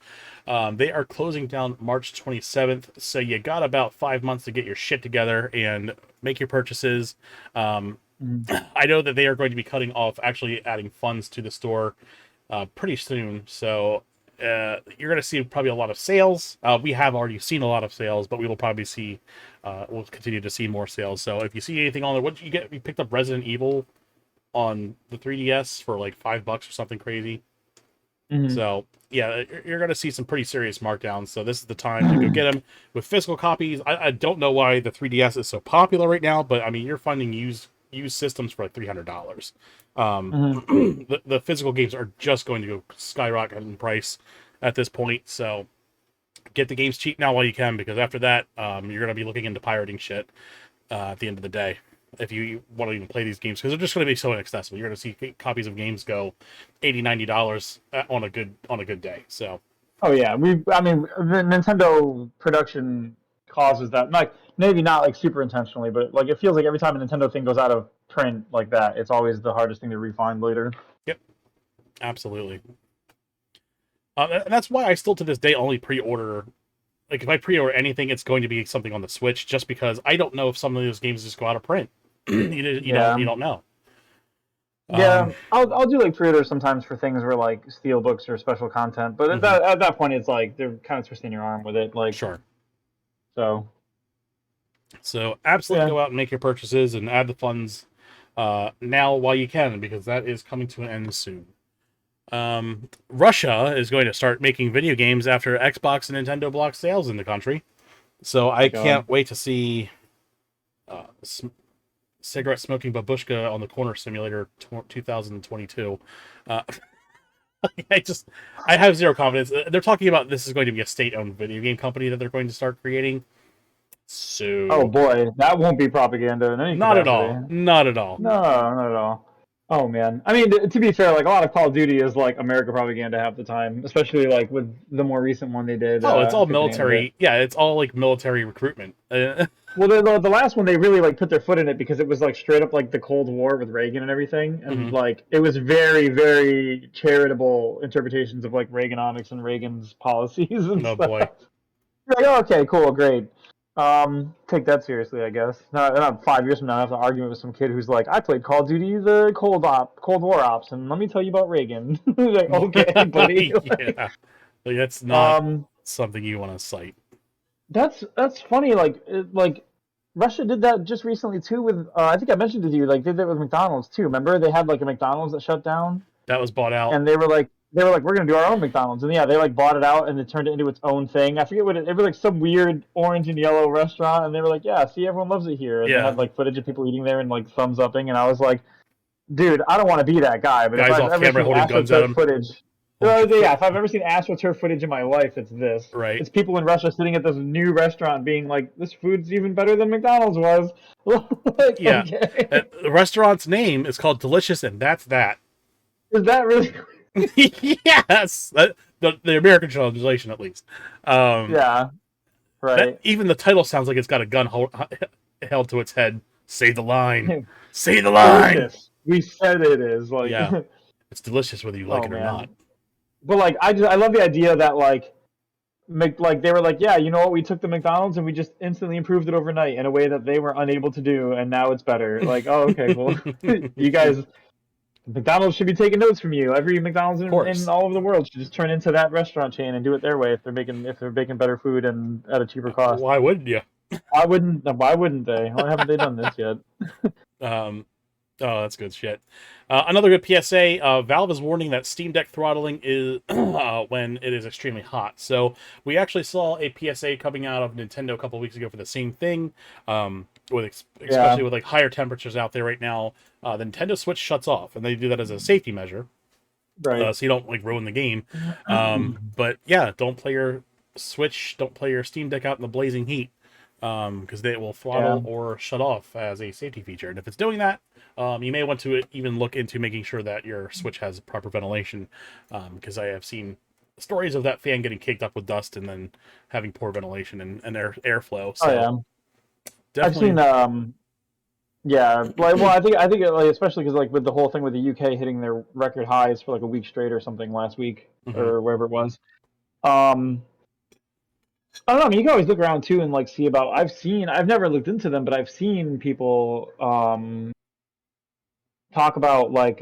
they are closing down March 27th. So you got about 5 months to get your shit together and make your purchases. Um, Mm. I know that they are going to be cutting off actually adding funds to the store pretty soon. So you're going to see probably a lot of sales. We have already seen a lot of sales, but we will probably see, we'll continue to see more sales. So if you see anything on there, what did you get? You picked up Resident Evil on the 3DS for like $5 or something crazy. Mhm. So yeah, you're going to see some pretty serious markdowns. So this is the time to go get them with physical copies. I don't know why the 3DS is so popular right now, but I mean you're finding used systems for like $300. Mhm. The physical games are just going to go skyrocket in price at this point. So get the games cheap now while you can, because after that, you're going to be looking into pirating shit at the end of the day. If you want to even play these games, because they're just going to be so inaccessible, you're going to see copies of games go $80, $90 on a good day. So Oh yeah, I mean, the Nintendo production causes that. Like maybe not like super intentionally, but like it feels like every time a Nintendo thing goes out of print like that, it's always the hardest thing to refine later. yep, absolutely. And that's why I still to this day only pre-order. Like if I pre-order anything, it's going to be something on the Switch, just because I don't know if some of those games just go out of print. You Yeah. don't know. Yeah, Um, I'll do like pre-orders sometimes for things where like steel books or special content, but mhm, at that point it's like they're kind of twisting your arm with it, like sure. so. So absolutely Yeah. go out and make your purchases and add the funds now while you can, because that is coming to an end soon. Russia is going to start making video games after Xbox and Nintendo blocked sales in the country. So Oh my I God. can't wait to see uh, cigarette smoking babushka on the corner simulator 2022. Uh, I just I have zero confidence. They're talking about this is going to be a state-owned video game company that they're going to start creating. Oh So boy, that won't be propaganda in any not at capacity. all. Not at all. No, not at all. Oh man. I mean, to be fair, like a lot of Call of Duty is like America propaganda half the time, especially like with the more recent one they did. Oh, it's I all forget the name of it. military. Yeah, it's all like military recruitment. Well, the last one they really like put their foot in it because it was like straight up like the Cold War with Reagan and everything, and Mhm. like it was very very charitable interpretations of like Reaganomics and Reagan's policies and Oh stuff. boy. You're like, oh, okay, cool, great. Take that seriously, I guess. Not 5 years from now, I have an argument with some kid who's like, I played Call of Duty, the Cold War ops, and let me tell you about Reagan. Like, okay, buddy. Yeah, like, that's not um, something you want to cite. that's funny. Like Russia did that just recently too with I think I mentioned it to you. Like did that with McDonald's too. Remember they had like a McDonald's that shut down, That was bought out. and they were like we're gonna do our own McDonald's, and yeah, they like bought it out and it turned it into its own thing. I forget what it was like some weird orange and yellow restaurant, and they were like, yeah, see, everyone loves it here, and they Yeah, had like footage of people eating there and like thumbs upping, and I was like, dude, I don't want to be that guy, but if guys I've off ever camera seen holding guns at astroturf him. footage. Yeah, if I've ever seen AstroTurf footage in my life, it's this. Right. It's people in Russia sitting at this new restaurant being like, this food's even better than McDonald's was. Like, Yeah. okay. The restaurant's name is called Delicious, and that's that. Is that really? Yes. The American translation, at least. Um, Yeah, that right. even the title sounds like it's got a gun held to its head. Say the line. Say the line. Delicious. We said it is. Like, Yeah. It's delicious whether you like oh it or not. man. But like, I love the idea that like they were like, yeah, you know what? We took the McDonald's and we just instantly improved it overnight in a way that they were unable to do, and now it's better. Like, oh, okay, well, you guys, McDonald's should be taking notes from you. Every McDonald's Of in course. all over the world should just turn into that restaurant chain and do it their way if they're making better food and at a cheaper cost. Why wouldn't you? Why wouldn't they? Why haven't they done this yet? Um, oh, that's good shit. Another good PSA. Valve is warning that Steam Deck throttling is when it is extremely hot. So we actually saw a PSA coming out of Nintendo a couple of weeks ago for the same thing. Especially with like higher temperatures out there right now, the Nintendo Switch shuts off, and they do that as a safety measure, Right. so you don't like ruin the game. But yeah, don't play your Switch, don't play your Steam Deck out in the blazing heat, because they will throttle or shut off as a safety feature. And if it's doing that, you may want to even look into making sure that your Switch has proper ventilation, because I have seen stories of that fan getting caked up with dust and then having poor ventilation and airflow. So Oh yeah. I've definitely. seen yeah, like well, I think like especially because like with the whole thing with the UK hitting their record highs for like a week straight or something last week Mhm. or wherever it was. Um, I don't know. I mean, you can always look around too and like see about. I've never looked into them, but I've seen people talk about like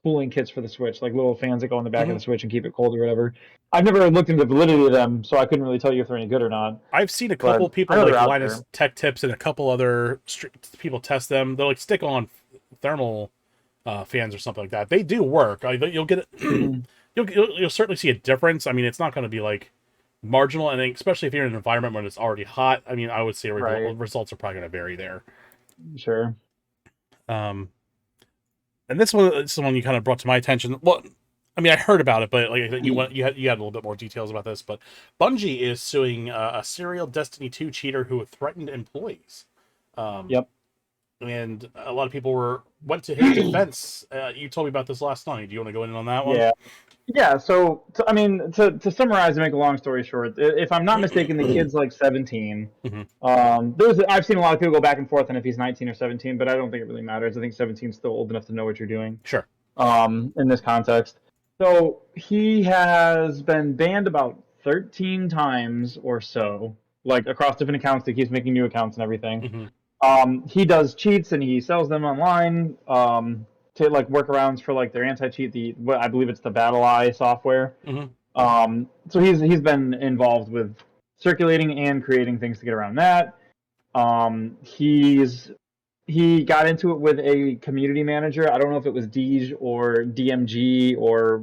cooling kits for the Switch, like little fans that go on the back of Mhm. the Switch and keep it cold or whatever. I've never looked into the validity of them, so I couldn't really tell you if they're any good or not. I've seen a But couple of I people know like they're out there. Linus Tech Tips and a couple other people test them. They'll like stick on thermal fans or something like that. They do work. You'll get it. Hmm. You'll certainly see a difference. I mean, it's not going to be like marginal, and especially if you're in an environment when it's already hot. I mean, I would say Right. results are probably going to vary there. Sure. Um, and this one you kind of brought to my attention. Well, I mean, I heard about it, but like you had a little bit more details about this. But Bungie is suing a serial Destiny 2 cheater who threatened employees. Um, Yep. and a lot of people went to his defense. You told me about this last night. Do you want to go in on that one? Yeah. Yeah, so I mean, to summarize and make a long story short, if I'm not mistaken, the kid's like 17. Hmm. I've seen a lot of people go back and forth on if he's 19 or 17, but I don't think it really matters. I think 17 is still old enough to know what you're doing. Sure. In this context, so he has been banned about 13 times or so, like across different accounts. He keeps making new accounts and everything. Hmm. He does cheats and he sells them online. To like workarounds for like their anti-cheat, what I believe it's the Battle Eye software. Hmm. So he's been involved with circulating and creating things to get around that. He got into it with a community manager. I don't know if it was Deej or DMG or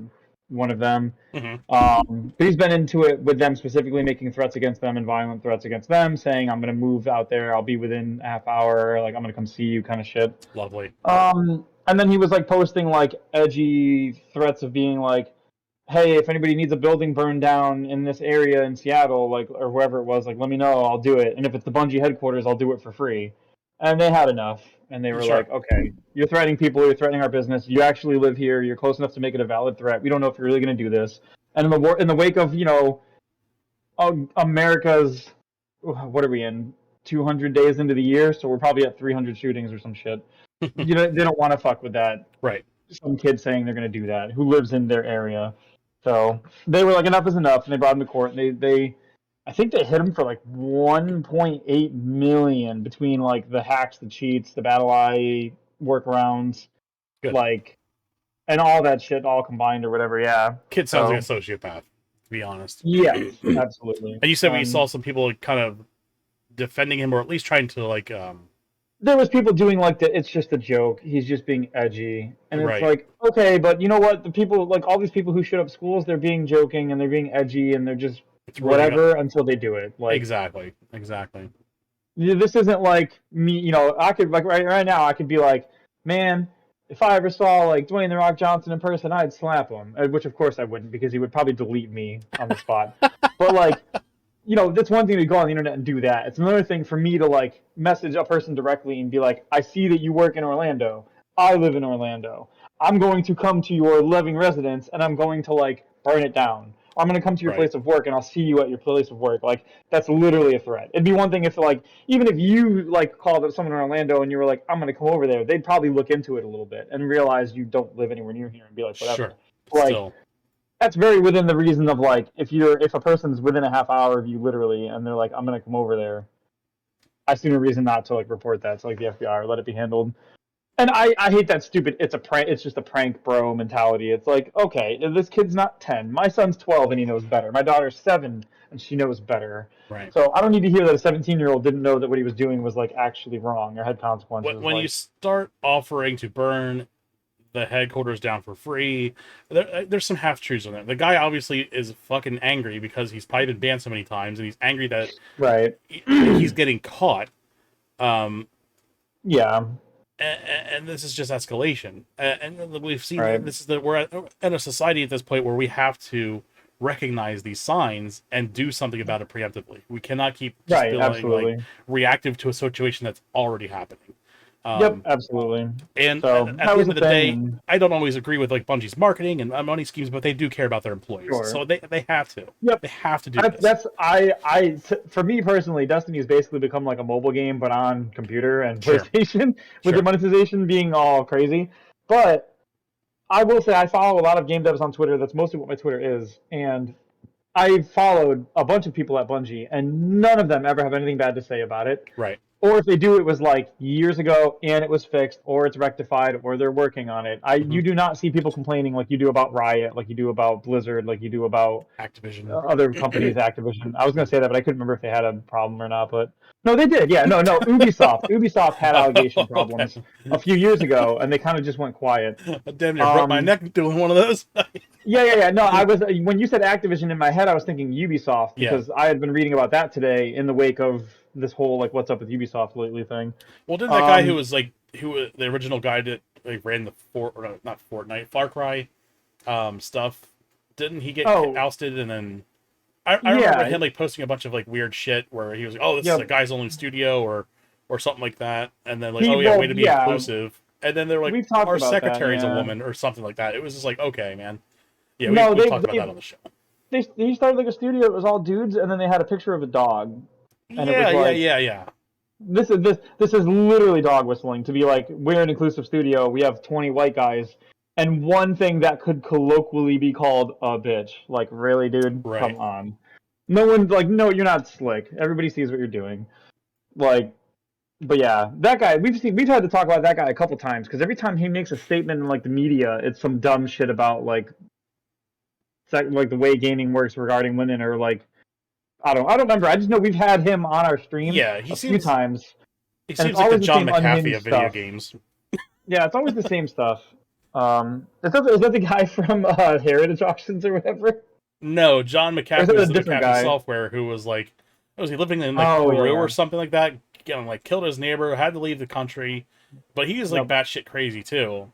one of them. Hmm. But he's been into it with them specifically, making threats against them and violent threats against them, saying, "I'm going to move out there. I'll be within a half hour. Like I'm going to come see you," kind of shit. Lovely. And then he was like posting like edgy threats of being like, "Hey, if anybody needs a building burned down in this area in Seattle, like or wherever it was, like let me know. I'll do it. And if it's the Bungie headquarters, I'll do it for free." And they had enough, and they were Sure. like, "Okay, you're threatening people. You're threatening our business. You actually live here. You're close enough to make it a valid threat. We don't know if you're really going to do this." And in the wake of America's, what are we in? 200 days into the year, so we're probably at 300 shootings or some shit. They don't want to fuck with that. Right. Some kid saying they're going to do that who lives in their area. So they were like, enough is enough, and they brought him to court. And they I think they hit him for like 1.8 million between like the hacks, the cheats, the battle eye workarounds, Good. like, and all that shit all combined or whatever. Yeah. Kid sounds like a So sociopath, to be honest. yes, absolutely. And you said we saw some people kind of defending him, or at least trying to like, There was people doing like it's just a joke. He's just being edgy, and it's right, like, okay, but you know what? The people, like all these people who shoot up schools, they're being joking and they're being edgy and they're just it's really not whatever until they do it. Like exactly. this isn't like me. I could like right now I could be like, man, if I ever saw like Dwayne the Rock Johnson in person, I'd slap him. Which of course I wouldn't because he would probably delete me on the spot. But like, that's one thing to go on the internet and do that. It's another thing for me to like message a person directly and be like, I see that you work in Orlando. I live in Orlando. I'm going to come to your living residence and I'm going to like burn it down. I'm going to come to your Right. place of work and I'll see you at your place of work. Like that's literally a threat. It'd be one thing if like even if you like called up someone in Orlando and you were like, I'm going to come over there, they'd probably look into it a little bit and realize you don't live anywhere near here and be like, Sure. whatever. Like Still. that's very within the reason of like if a person's within a half hour of you literally and they're like, I'm going to come over there, I see no reason not to like report that to like the FBI or let it be handled. And I hate that stupid it's a prank, it's just a prank bro mentality. It's like, okay, this kid's not 10. My son's 12 and he knows better. My daughter's 7 and she knows better. Right. So I don't need to hear that a 17-year-old didn't know that what he was doing was like actually wrong or had consequences. When you Like, start offering to burn the headquarters down for free, there's some half truths on that. The guy obviously is fucking angry because he's probably been banned so many times, and he's angry that right. he's getting caught. Yeah. And this is just escalation. And we've seen Right. this is that we're at a society at this point where we have to recognize these signs and do something about it preemptively. We cannot keep just Right. feeling Absolutely. like reactive to a situation that's already happening. Yep. Um, Absolutely. and So at that the was end a of the thing. day, And I don't always agree with like Bungie's marketing and money schemes, but they do care about their employees, sure. so they have to. Yep. They have to do this. That's for me personally, Destiny has basically become like a mobile game, but on computer and Sure, PlayStation, with the sure. monetization being all crazy. But I will say I follow a lot of game devs on Twitter. That's mostly what my Twitter is, and I followed a bunch of people at Bungie, and none of them ever have anything bad to say about it. Right. Or if they do, it was like years ago and it was fixed, or it's rectified, or they're working on it. Mm-hmm. You do not see people complaining like you do about Riot, like you do about Blizzard, like you do about Activision. other companies, Activision. I was gonna say that, but I couldn't remember if they had a problem or not. But no, they did. Yeah, no. Ubisoft. Ubisoft had allegation problems a few years ago, and they kind of just went quiet. I damn near broke my Um, neck doing one of those. yeah. No, I was when you said Activision in my head, I was thinking Ubisoft Yeah. because I had been reading about that today in the wake of this whole like what's up with Ubisoft lately thing. Well, didn't that guy who Um, was like who was the original guy that like ran the not Fortnite Far Cry stuff? Didn't he get oh ousted and then I remember yeah, him like posting a bunch of like weird shit where he was like, "Oh, this is a yep. guy's only studio," or something like that, and then like, He "Oh yeah, way well to be yeah, inclusive," and then they're like, we've talked "Our about that. secretary's a Yeah, woman" or something like that. It was just like, okay, man, yeah, no, we've talked about that on the show. he started like a studio. It was all dudes, and then they had a picture of a dog, and it Yeah, was yeah, like yeah, yeah. this is literally dog whistling to be like we're an inclusive studio. We have 20 white guys, and one thing that could colloquially be called a bitch. Like really, dude, come Right. on. No one's like, no, you're not slick. Everybody sees what you're doing. Like, but yeah, that guy we've had to talk about that guy a couple times because every time he makes a statement in like the media, it's some dumb shit about like the way gaming works regarding women or like I don't remember. I just know we've had him on our stream Yeah, a few times, he and it's seems like the always the John same McAfee unhinged of video stuff. games. Yeah, it's always the same stuff. Is that the guy from Heritage Auctions or whatever? No, John Or is McAfee it a was the different McAfee guy? software who was like, was he living in like Oh Peru yeah, or something like that? Getting like killed his neighbor, had to leave the country, but he is like yep, batshit crazy too.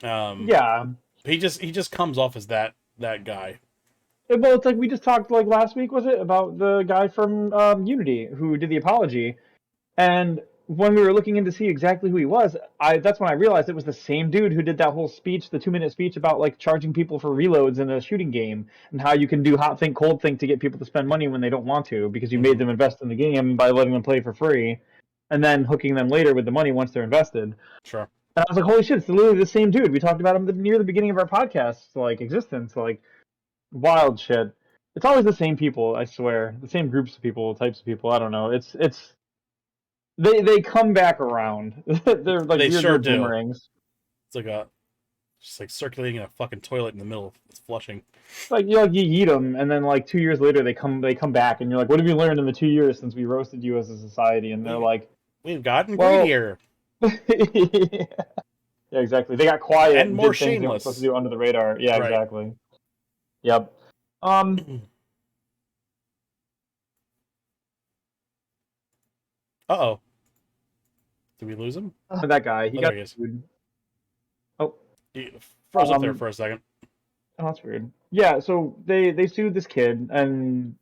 Um, yeah. he just comes off as that guy. Well, it's like we just talked like last week, was it, about the guy from Unity who did the apology, and when we were looking in to see exactly who he was, that's when I realized it was the same dude who did that whole speech, the 2-minute speech about like charging people for reloads in a shooting game and how you can do hot think cold think to get people to spend money when they don't want to because you Mm-hmm. made them invest in the game by letting them play for free, and then hooking them later with the money once they're invested. Sure. And I was like, holy shit, it's literally the same dude. We talked about him near the beginning of our podcast, like existence, like wild shit. It's always the same people, I swear. The same groups of people, types of people. I don't know. It's they come back around. They're like They weird sure little do. boomerangs. It's like a just like circulating in a fucking toilet in the middle of it's flushing. Like you eat them, and then like 2 years later they come back, and you're like, what have you learned in the 2 years since we roasted you as a society? And they're We like, we've gotten well, greedier yeah, exactly. They got quiet and and more did things they weren't supposed to shameless. do under the radar. Yeah, Right. exactly. Yep. Um, Uh oh. Did we lose him? that guy, he Oh, there got he is. sued. You froze up there Um, for a second. oh, that's weird. Yeah, so they sued this kid, and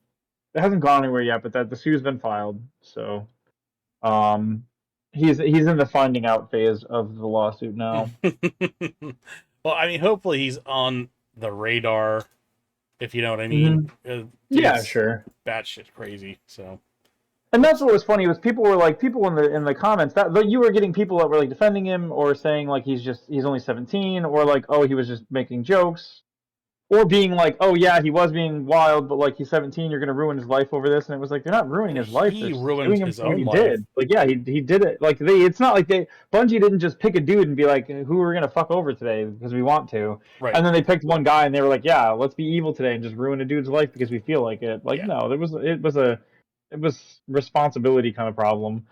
it hasn't gone anywhere yet, but that the suit's been filed. So um, he's in the finding out phase of the lawsuit now. Well, I mean, hopefully he's on the radar, if you know what I mean. Hmm. Yeah, Dude's sure. batshit crazy. So And that's hopes. what was funny was people were like people in the comments that you were getting people that were like defending him or saying like he's only 17 or like oh he was just making jokes or being like oh yeah he was being wild but like he's 17 you're gonna ruin his life over this and it was like they're not ruining his life they're He ruined suing him his for what own he life. did like yeah he did it like they it's not like they Bungie didn't just pick a dude and be like who are we gonna fuck over today because we want to Right. and then they picked one guy and they were like yeah let's be evil today and just ruin a dude's life because we feel like it like Yeah. no it was responsibility kind of problem.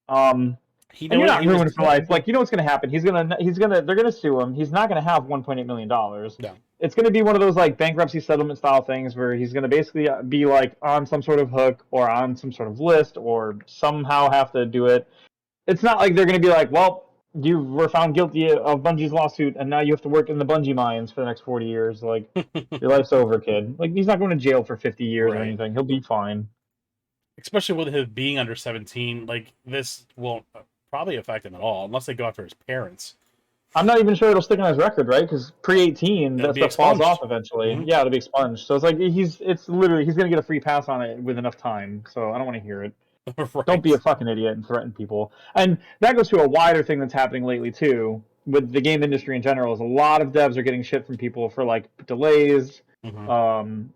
Um, He and knew you're it. not He was. ruined for life. Like you know what's going to happen. They're going to sue him. He's not going to have 1.8 million dollars. No. It's going to be one of those like bankruptcy settlement style things where he's going to basically be like on some sort of hook or on some sort of list or somehow have to do it. It's not like they're going to be like, well, you were found guilty of Bungie's lawsuit and now you have to work in the Bungie mines for the next 40 years. Like your life's over, kid. Like he's not going to jail for 50 years or Right. anything. He'll be fine. Especially with him being under 17, like this won't probably affect him at all unless they go after his parents. I'm not even sure it'll stick on his record, right? Because pre-18, It'll that be stuff falls off expunged. eventually. Hmm. Yeah, it'll be expunged. So it's like it's literally he's gonna get a free pass on it with enough time. So I don't want to hear it. Don't be a Right. fucking idiot and threaten people. And that goes to a wider thing that's happening lately too, with the game industry in general. Is a lot of devs are getting shit from people for like delays, Hmm. um,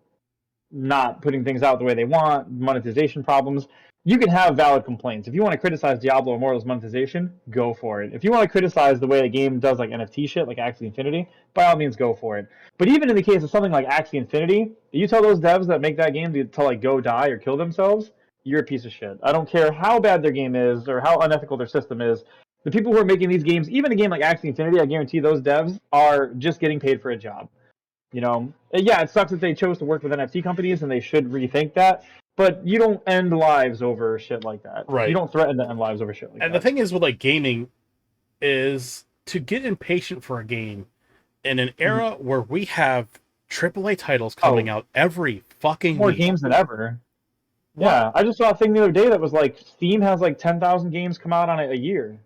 not putting things out the way they want, monetization problems. You can have valid complaints. If you want to criticize Diablo Immortal's monetization, go for it. If you want to criticize the way the game does like NFT shit, like Axie Infinity, by all means go for it. But even in the case of something like Axie Infinity, you tell those devs that make that game to like go die or kill themselves, you're a piece of shit. I don't care how bad their game is or how unethical their system is. The people who are making these games, even a game like Axie Infinity, I guarantee those devs are just getting paid for a job. You know, yeah, it sucks that they chose to work with NFT companies, and they should rethink that. But you don't end lives over shit like that. You Right. don't threaten to end lives over shit like And the that. thing is with like gaming is to get impatient for a game in an Mhm. era where we have AAA titles coming Oh, out every fucking more week. games than ever. What? Yeah, I just saw a thing the other day that was like Steam has like 10,000 games come out on it a year.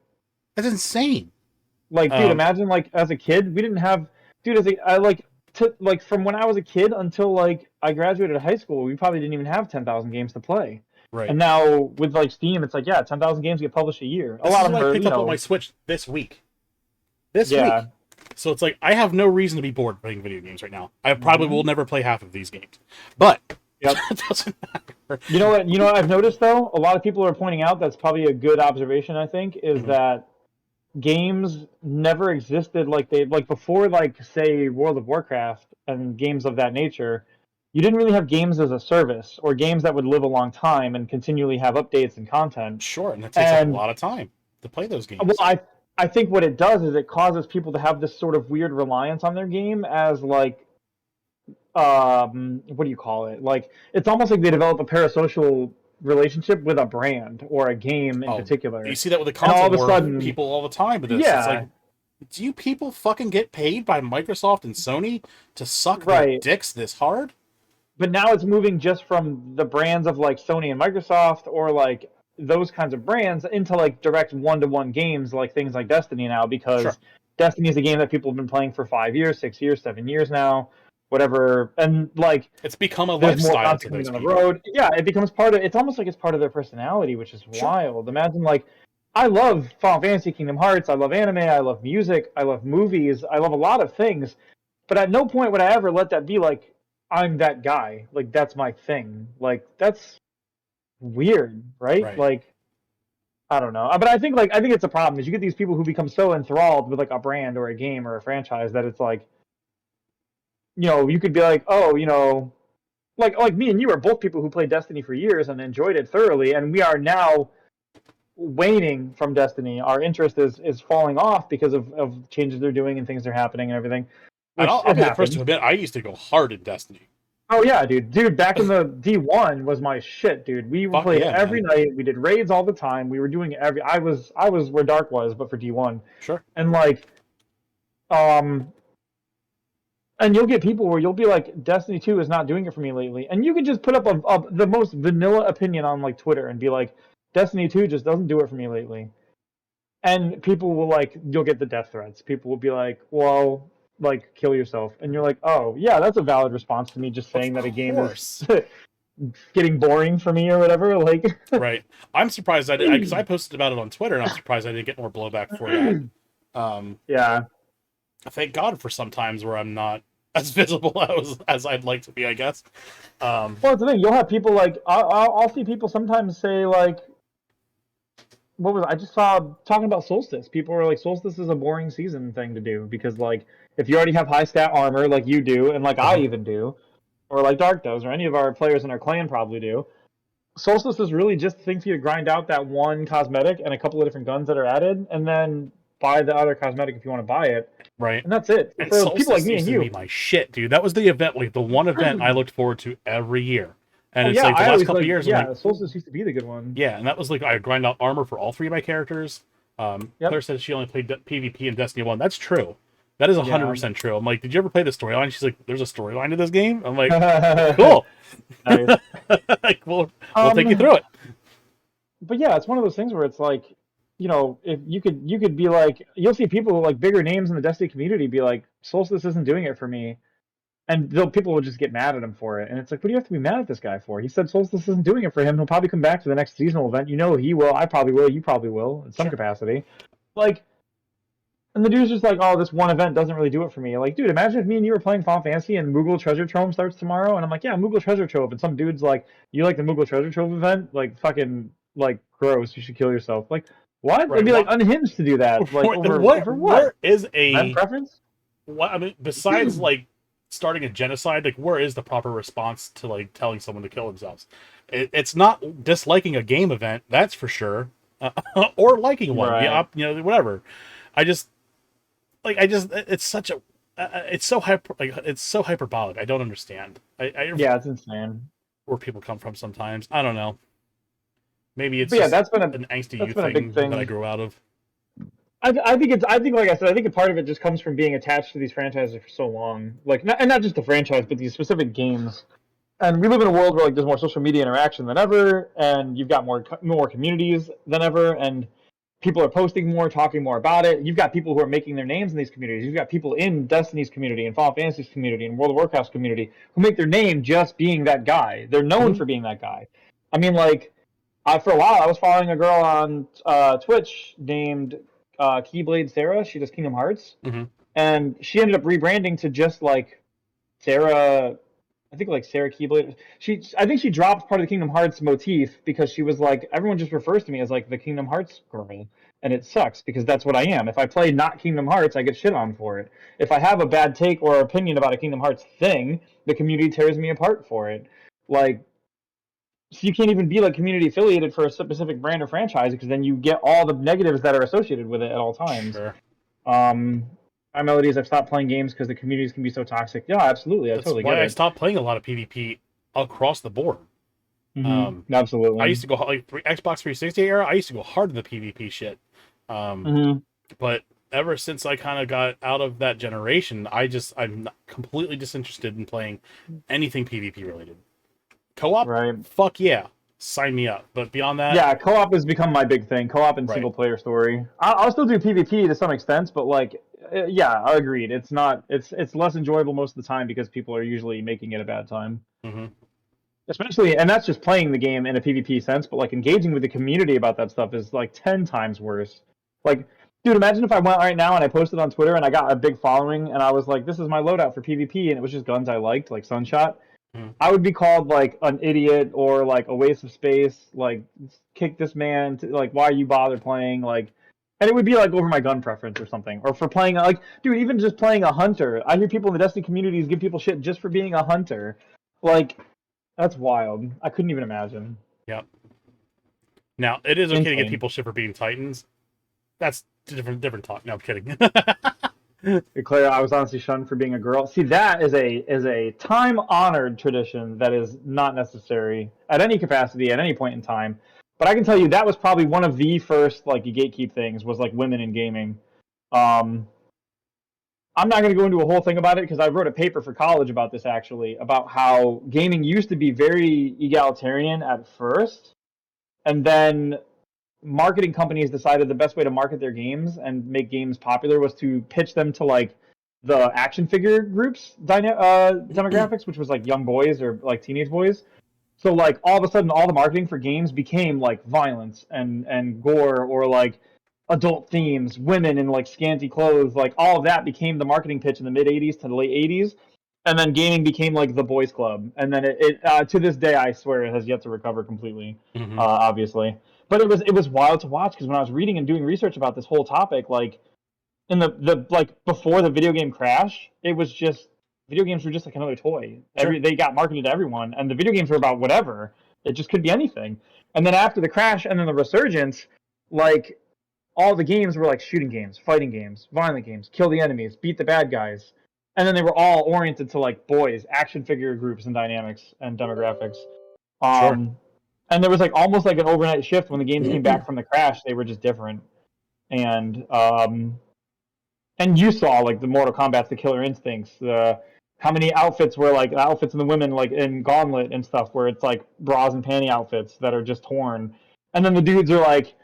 That's insane. Like, dude, Um, imagine like as a kid, we didn't have, dude, as a I like like from when I was a kid until like I graduated high school, we probably didn't even have 10,000 games to play. right. And now with like Steam, it's like yeah, 10,000 games get published a year. A This lot is of what them I are, picked up on my Switch this week. This yeah. week. So it's like I have no reason to be bored playing video games right now. I probably will Hmm. never play half of these games. But Yep. it doesn't matter. You know what? You know what I've noticed though. A lot of people are pointing out that's probably a good observation. I think is Mhm. that games never existed like they like before, like say World of Warcraft and games of that nature. You didn't really have games as a service or games that would live a long time and continually have updates and content. Sure, and it takes a And lot of time to play those well, games. I think what it does is it causes people to have this sort of weird reliance on their game as like what do you call it? Like it's almost like they develop a parasocial relationship with a brand or a game in Oh, you particular. see that with the And all console of a war sudden, people all the time with this. It's like, yeah, do you people fucking get paid by Microsoft and Sony to suck their right. dicks this hard? But now it's moving just from the brands of like Sony and Microsoft or like those kinds of brands into like direct one-to-one games like things like Destiny now Sure. because Destiny is a game that people have been playing for 5 years, 6 years, 7 years now, whatever. And like It's become a there's more lifestyle to content coming those down the people. road. Yeah, it becomes part of. It's almost like it's part of their personality, which is Sure. wild. Imagine like, I love Final Fantasy, Kingdom Hearts. I love anime. I love music. I love movies. I love a lot of things. But at no point would I ever let that be like I'm that guy. Like that's my thing. Like that's weird, right? Right. Like I don't know. But I think it's a problem is you get these people who become so enthralled with like a brand or a game or a franchise that it's like you could be like oh like me and you are both people who played Destiny for years and enjoyed it thoroughly, and we are now waning from Destiny. Our interest is falling off because of changes they're doing and things that are happening and everything, And which I'll it be the first to happens. admit I used to go hard in Destiny. Oh yeah, dude, back in the D1 was my shit, dude. We Fuck played yeah, every man. night. We did raids all the time. We were doing every. I was where Dark was, but for D1, Sure. and like And you'll get people where you'll be like, Destiny 2 is not doing it for me lately. And you can just put up the most vanilla opinion on like Twitter and be like, Destiny 2 just doesn't do it for me lately. And people will like, you'll get the death threats. People will be like, well, like, kill yourself. And you're like, oh, yeah, that's a valid response to me just Of saying that a game is course. getting boring for me or whatever. Like, Right. I'm surprised I did, because I posted about it on Twitter, and I'm surprised I didn't get more blowback for that. yeah. Thank God for some times where I'm not as visible as I'd like to be, I guess. Well, that's the thing. You'll have people like, I'll see people sometimes say, like, what was I just saw talking about Solstice. People were like, Solstice is a boring season thing to do because, like, if you already have high stat armor like you do, and like I even do, or like Dark does, or any of our players in our clan probably do, Solstice is really just a thing for you to grind out that one cosmetic and a couple of different guns that are added, and then buy the other cosmetic if you want to buy it. Right. And that's it. And For people like Solstice me used and to be you. my shit, dude. That was the event, like the one event I looked forward to every year. And Oh it's yeah, like the I last always couple of like, years, I'm like, yeah, Solstice used to be the good one. yeah, and that was like I grind out armor for all three of my characters. Claire Yep. said she only played PvP in Destiny 1. That's true. That is Yeah. 100% true. I'm like, did you ever play the storyline? She's like, there's a storyline to this game? I'm like, cool. Nice. Like, we'll take you through it. But yeah, it's one of those things where it's like, if you could be like, you'll see people like bigger names in the Destiny community be like, Solstice isn't doing it for me, and people will just get mad at him for it, and it's like, what do you have to be mad at this guy for? He said Solstice isn't doing it for him. He'll probably come back to the next seasonal event. He will. I probably will. You probably will in some Sure. capacity. Like, and the dude's just like, oh, this one event doesn't really do it for me. Like, dude, imagine if me and you were playing Final Fantasy and Moogle Treasure Trove starts tomorrow, and I'm like, yeah, Moogle Treasure Trove, and some dude's like, you like the Moogle Treasure Trove event? Like, fucking, like, gross. You should kill yourself. Like, what? It'd Right. be like unhinged to do that. Like, over what? Where is Event a preference? what? I mean, besides like starting a genocide, like where is the proper response to like telling someone to kill themselves? It's not disliking a game event, that's for sure, or liking one. Right. Yeah, whatever. I just it's such a it's so it's so hyperbolic. I don't understand. Yeah, it's insane. Where people come from sometimes. I don't know. Maybe it's But yeah, just an angsty that's youth been a thing big thing. that I grew out of. I think like I said, I think a part of it just comes from being attached to these franchises for so long. Like, not just the franchise, but these specific games. And we live in a world where like there's more social media interaction than ever, and you've got more communities than ever, and people are posting more, talking more about it. You've got people who are making their names in these communities. You've got people in Destiny's community, and Final Fantasy's community, and World of Warcraft's community who make their name just being that guy. They're known for being that guy. I mean, like, for a while I was following a girl on Twitch named Keyblade Sarah. She does Kingdom Hearts, Mm-hmm. and she ended up rebranding to just like Sarah. I think like Sarah Keyblade. I think she dropped part of the Kingdom Hearts motif because she was like, everyone just refers to me as like the Kingdom Hearts girl, and it sucks because that's what I am. If I play not Kingdom Hearts, I get shit on for it. If I have a bad take or opinion about a Kingdom Hearts thing, the community tears me apart for it. Like, so you can't even be like community affiliated for a specific brand or franchise because then you get all the negatives that are associated with it at all times. Sure. My melodies, I've stopped playing games because the communities can be so toxic. Yeah, absolutely, I That's totally why get I it. stopped playing a lot of PvP across the board. I Absolutely. used to go like Xbox 360 era. I used to go hard in the PvP shit. hmm But ever since I kind of got out of that generation, I'm completely disinterested in playing anything PvP related. Co-op, Right. fuck yeah, sign me up. But beyond that, Yeah, co-op has become my big thing. Co-op and right. single player story. I'll still do PvP to some extent, but like, yeah, I agreed. It's not. It's less enjoyable most of the time because people are usually making it a bad time. Mm-hmm. Especially, and that's just playing the game in a PvP sense, but like engaging with the community about that stuff is like 10 times worse. Like, dude, imagine if I went right now and I posted on Twitter and I got a big following and I was like, this is my loadout for PvP, and it was just guns I liked, like Sunshot. Mm-hmm. I would be called like an idiot or like a waste of space, like kick this man, like why you bother playing, like, and it would be like over my gun preference or something, or for playing like, dude, even just playing a hunter. I hear people in the Destiny communities give people shit just for being a hunter, like. That's wild. I couldn't even imagine. Yep. Now it is okay to get Insane. people shit for being Titans. That's different talk. No, I'm kidding. Claire, I was honestly shunned for being a girl. See, that is a time honored tradition that is not necessary at any capacity at any point in time. But I can tell you that was probably one of the first like gatekeep things was like women in gaming. Um, I'm not going to go into a whole thing about it because I wrote a paper for college about this actually, about how gaming used to be very egalitarian at first, and then marketing companies decided the best way to market their games and make games popular was to pitch them to like the action figure groups demographics, which was like young boys or like teenage boys. So like all of a sudden, all the marketing for games became like violence and gore or like adult themes, women in like scanty clothes, like all of that became the marketing pitch in the mid '80s to the late '80s, and then gaming became like the boys' club, and then to this day, I swear, it has yet to recover completely, Hmm. obviously. But it was wild to watch because when I was reading and doing research about this whole topic, like in the like before the video game crash, it was just video games were just like another toy. Sure. They got marketed to everyone, and the video games were about whatever. It just could be anything. And then after the crash and then the resurgence, like all the games were like shooting games, fighting games, violent games, kill the enemies, beat the bad guys, and then they were all oriented to like boys, action figure groups and dynamics and demographics. Sure. Um, and there was like almost like an overnight shift when the games came back from the crash. They were just different, and you saw like the Mortal Kombat, the Killer Instincts, the how many outfits were like outfits in the women like in Gauntlet and stuff where it's like bras and panty outfits that are just torn, and then the dudes are like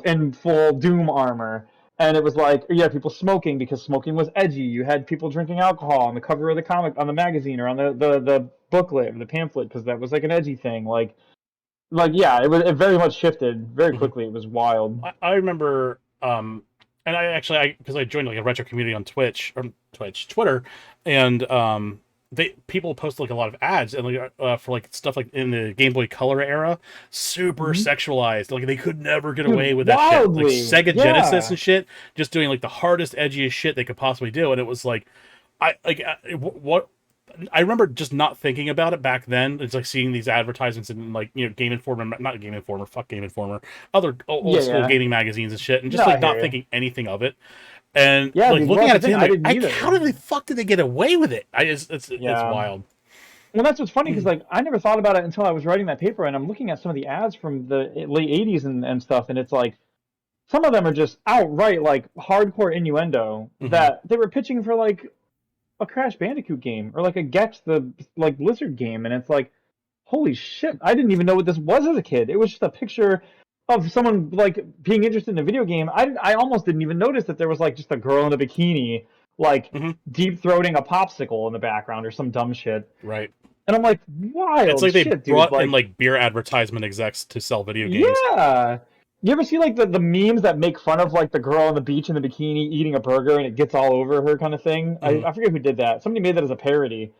in full Doom armor. And it was like, you had people smoking because smoking was edgy. You had people drinking alcohol on the cover of the comic, on the magazine, or on the booklet or the pamphlet because that was like an edgy thing. Yeah, it very much shifted very Hmm. quickly. It was wild. I remember, and I because I joined like a retro community on Twitter, and people post like a lot of ads and like for like stuff like in the Game Boy Color era, super Mm-hmm. sexualized. Like they could never get away Dude, with that shit. Like wildly, Sega Genesis yeah. and shit, just doing like the hardest, edgiest shit they could possibly do, and it was like, what. I remember just not thinking about it back then. It's like seeing these advertisements in like Game Informer, not Game Informer, fuck Game Informer, other old Yeah, school yeah. gaming magazines and shit, and No, just I like hear not you. thinking anything of it. And Yeah, like dude. Well, looking that's at the it today, thing. I'm I like, didn't either. how did the fuck did they get away with it? It's Yeah. wild. Well, that's what's funny because like I never thought about it until I was writing that paper, and I'm looking at some of the ads from the late '80s and stuff, and it's like some of them are just outright like hardcore innuendo Hmm. that they were pitching for like a Crash Bandicoot game or like a Gex the like Blizzard game, and it's like, holy shit! I didn't even know what this was as a kid. It was just a picture of someone like being interested in a video game. I almost didn't even notice that there was like just a girl in a bikini like Hmm. deep throating a popsicle in the background or some dumb shit. Right. And I'm like, It's wild like they shit, dude. brought in Like, like beer advertisement execs to sell video games. yeah. You ever see like the memes that make fun of like the girl on the beach in the bikini eating a burger and it gets all over her kind of thing? I, Hmm. I forget who did that. Somebody made that as a parody.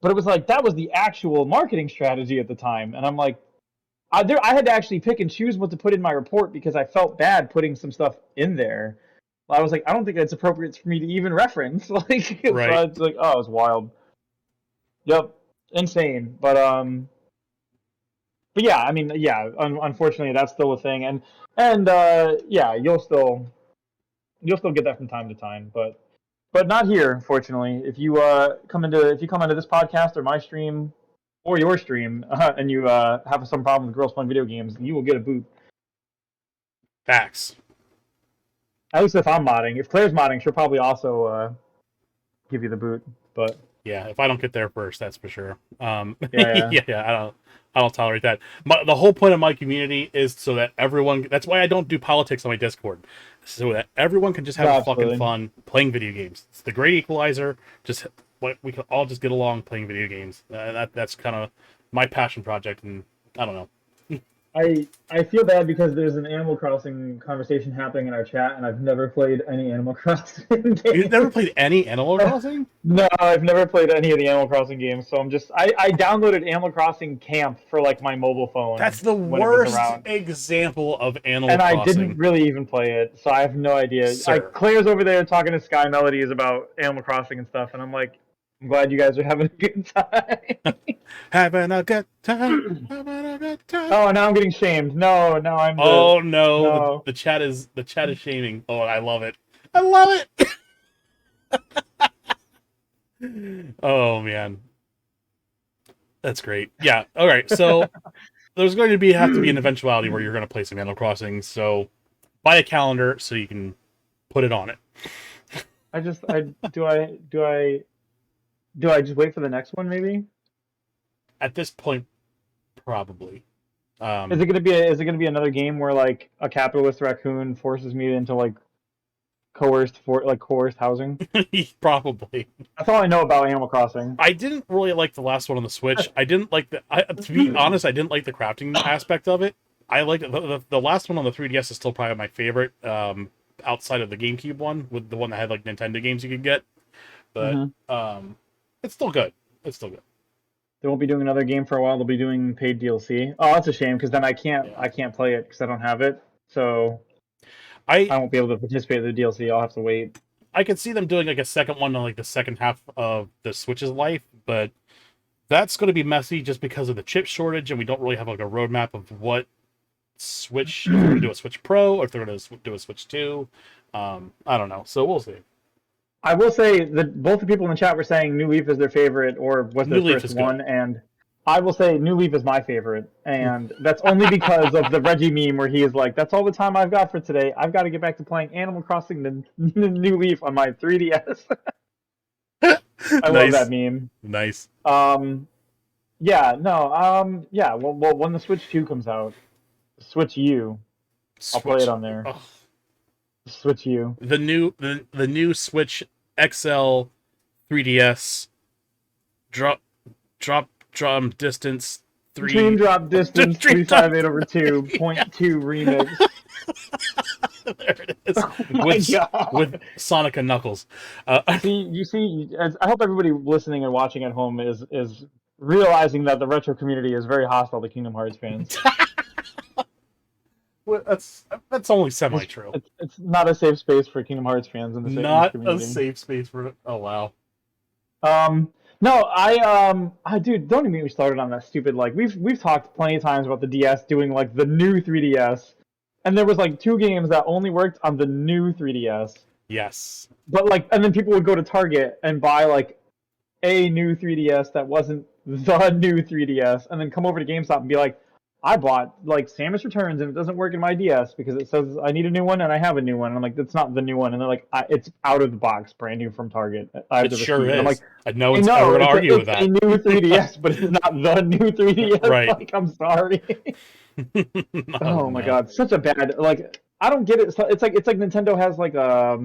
But it was like that was the actual marketing strategy at the time. And I'm like, I had to actually pick and choose what to put in my report because I felt bad putting some stuff in there. I was like, I don't think it's appropriate for me to even reference. Like, so Right. I was like, oh, it was wild. Yep, insane. But yeah, I mean, yeah. Unfortunately, that's still a thing, and yeah, you'll still get that from time to time, but not here, unfortunately. If you come into this podcast or my stream or your stream and you have some problem with girls playing video games, you will get a boot. Facts. At least if I'm modding. If Claire's modding, she'll probably also give you the boot. But Yeah, if I don't get there first, that's for sure. yeah, yeah, Yeah, I don't tolerate that. The whole point of my community is so that everyone. That's why I don't do politics on my Discord, so that everyone can just no, have fucking absolutely. fun playing video games. It's the great equalizer. Just we can all just get along playing video games. That's kind of my passion project, and I don't know. I feel bad because there's an Animal Crossing conversation happening in our chat, and I've never played any Animal Crossing You've never games. played any Animal Crossing? No, I've never played any of the Animal Crossing games, so I downloaded Animal Crossing Camp for like my mobile phone That's the when it was worst around, example of Animal and I didn't Crossing, really even play it, so I have no idea. sir. Claire's over there talking to Sky Melodies about Animal Crossing and stuff, and I'm like, I'm glad you guys are having a good time. Having a good time. Having a good time. Oh, now I'm getting shamed. No, now I'm the Oh no, the no. the chat is shaming. Oh, I love it. I love it. Oh man, that's great. Yeah. All right. So there's going to have to be an eventuality where you're going to play some Animal Crossing. So buy a calendar so you can put it on it. I just wait for the next one maybe? At this point, probably. Is it gonna be another game where like a capitalist raccoon forces me into like coerced housing? Probably. That's all I know about Animal Crossing. I didn't really like the last one on the Switch. I didn't like to be honest, I didn't like the crafting aspect of it. I liked the last one on the 3DS is still probably my favorite, outside of the GameCube one, with the one that had like Nintendo games you could get. But Hmm. it's still good. It's still good. They won't be doing another game for a while. They'll be doing paid DLC. Oh, that's a shame because then Yeah. I can't play it because I don't have it. So I I won't be able to participate in the DLC. I'll have to wait. I could see them doing like a second one on like the second half of the Switch's life, but that's going to be messy just because of the chip shortage, and we don't really have like a roadmap of what Switch, if they're going to do a Switch Pro or if they're going to do a Switch 2. I don't know. So we'll see. I will say that both the people in the chat were saying New Leaf is their favorite or was New their Leaf first is good. one, and I will say New Leaf is my favorite, and that's only because of the Reggie meme where he is like, "That's all the time I've got for today. I've got to get back to playing Animal Crossing the New Leaf on my 3DS." I love that Nice. meme. Nice. Um, yeah, no, yeah. Well, when the Switch 2 comes out, Switch U, I'll play it Switch. on there. Oh, Switch U. the new Switch XL 3DS drop drum distance Dream 3 Drop Distance Dream Drop. 358 over 2.2 remix. There it is. Oh my With god. Sonic and Knuckles. I hope everybody listening and watching at home is realizing that the retro community is very hostile to Kingdom Hearts fans. Well, that's only semi true. It's not a safe space for Kingdom Hearts fans in this Not a community. safe space for. Oh wow. No, I dude, don't even get me started on that stupid like we've talked plenty of times about the DS doing like the new 3DS, and there was like two games that only worked on the new 3DS. Yes. But like, and then people would go to Target and buy like a new 3DS that wasn't the new 3DS, and then come over to GameStop and be like, I bought like Samus Returns and it doesn't work in my DS because it says I need a new one and I have a new one. And I'm like, that's not the new one. And they're like, it's out of the box, brand new from Target. I have It the sure receipt. And I'm like, is. No I one's ever know going to argue with it's a that. new 3DS, but it's not the new 3DS. Right. Like, I'm sorry. Oh Oh my no. god, such a bad like. I don't get it. So it's like Nintendo has like a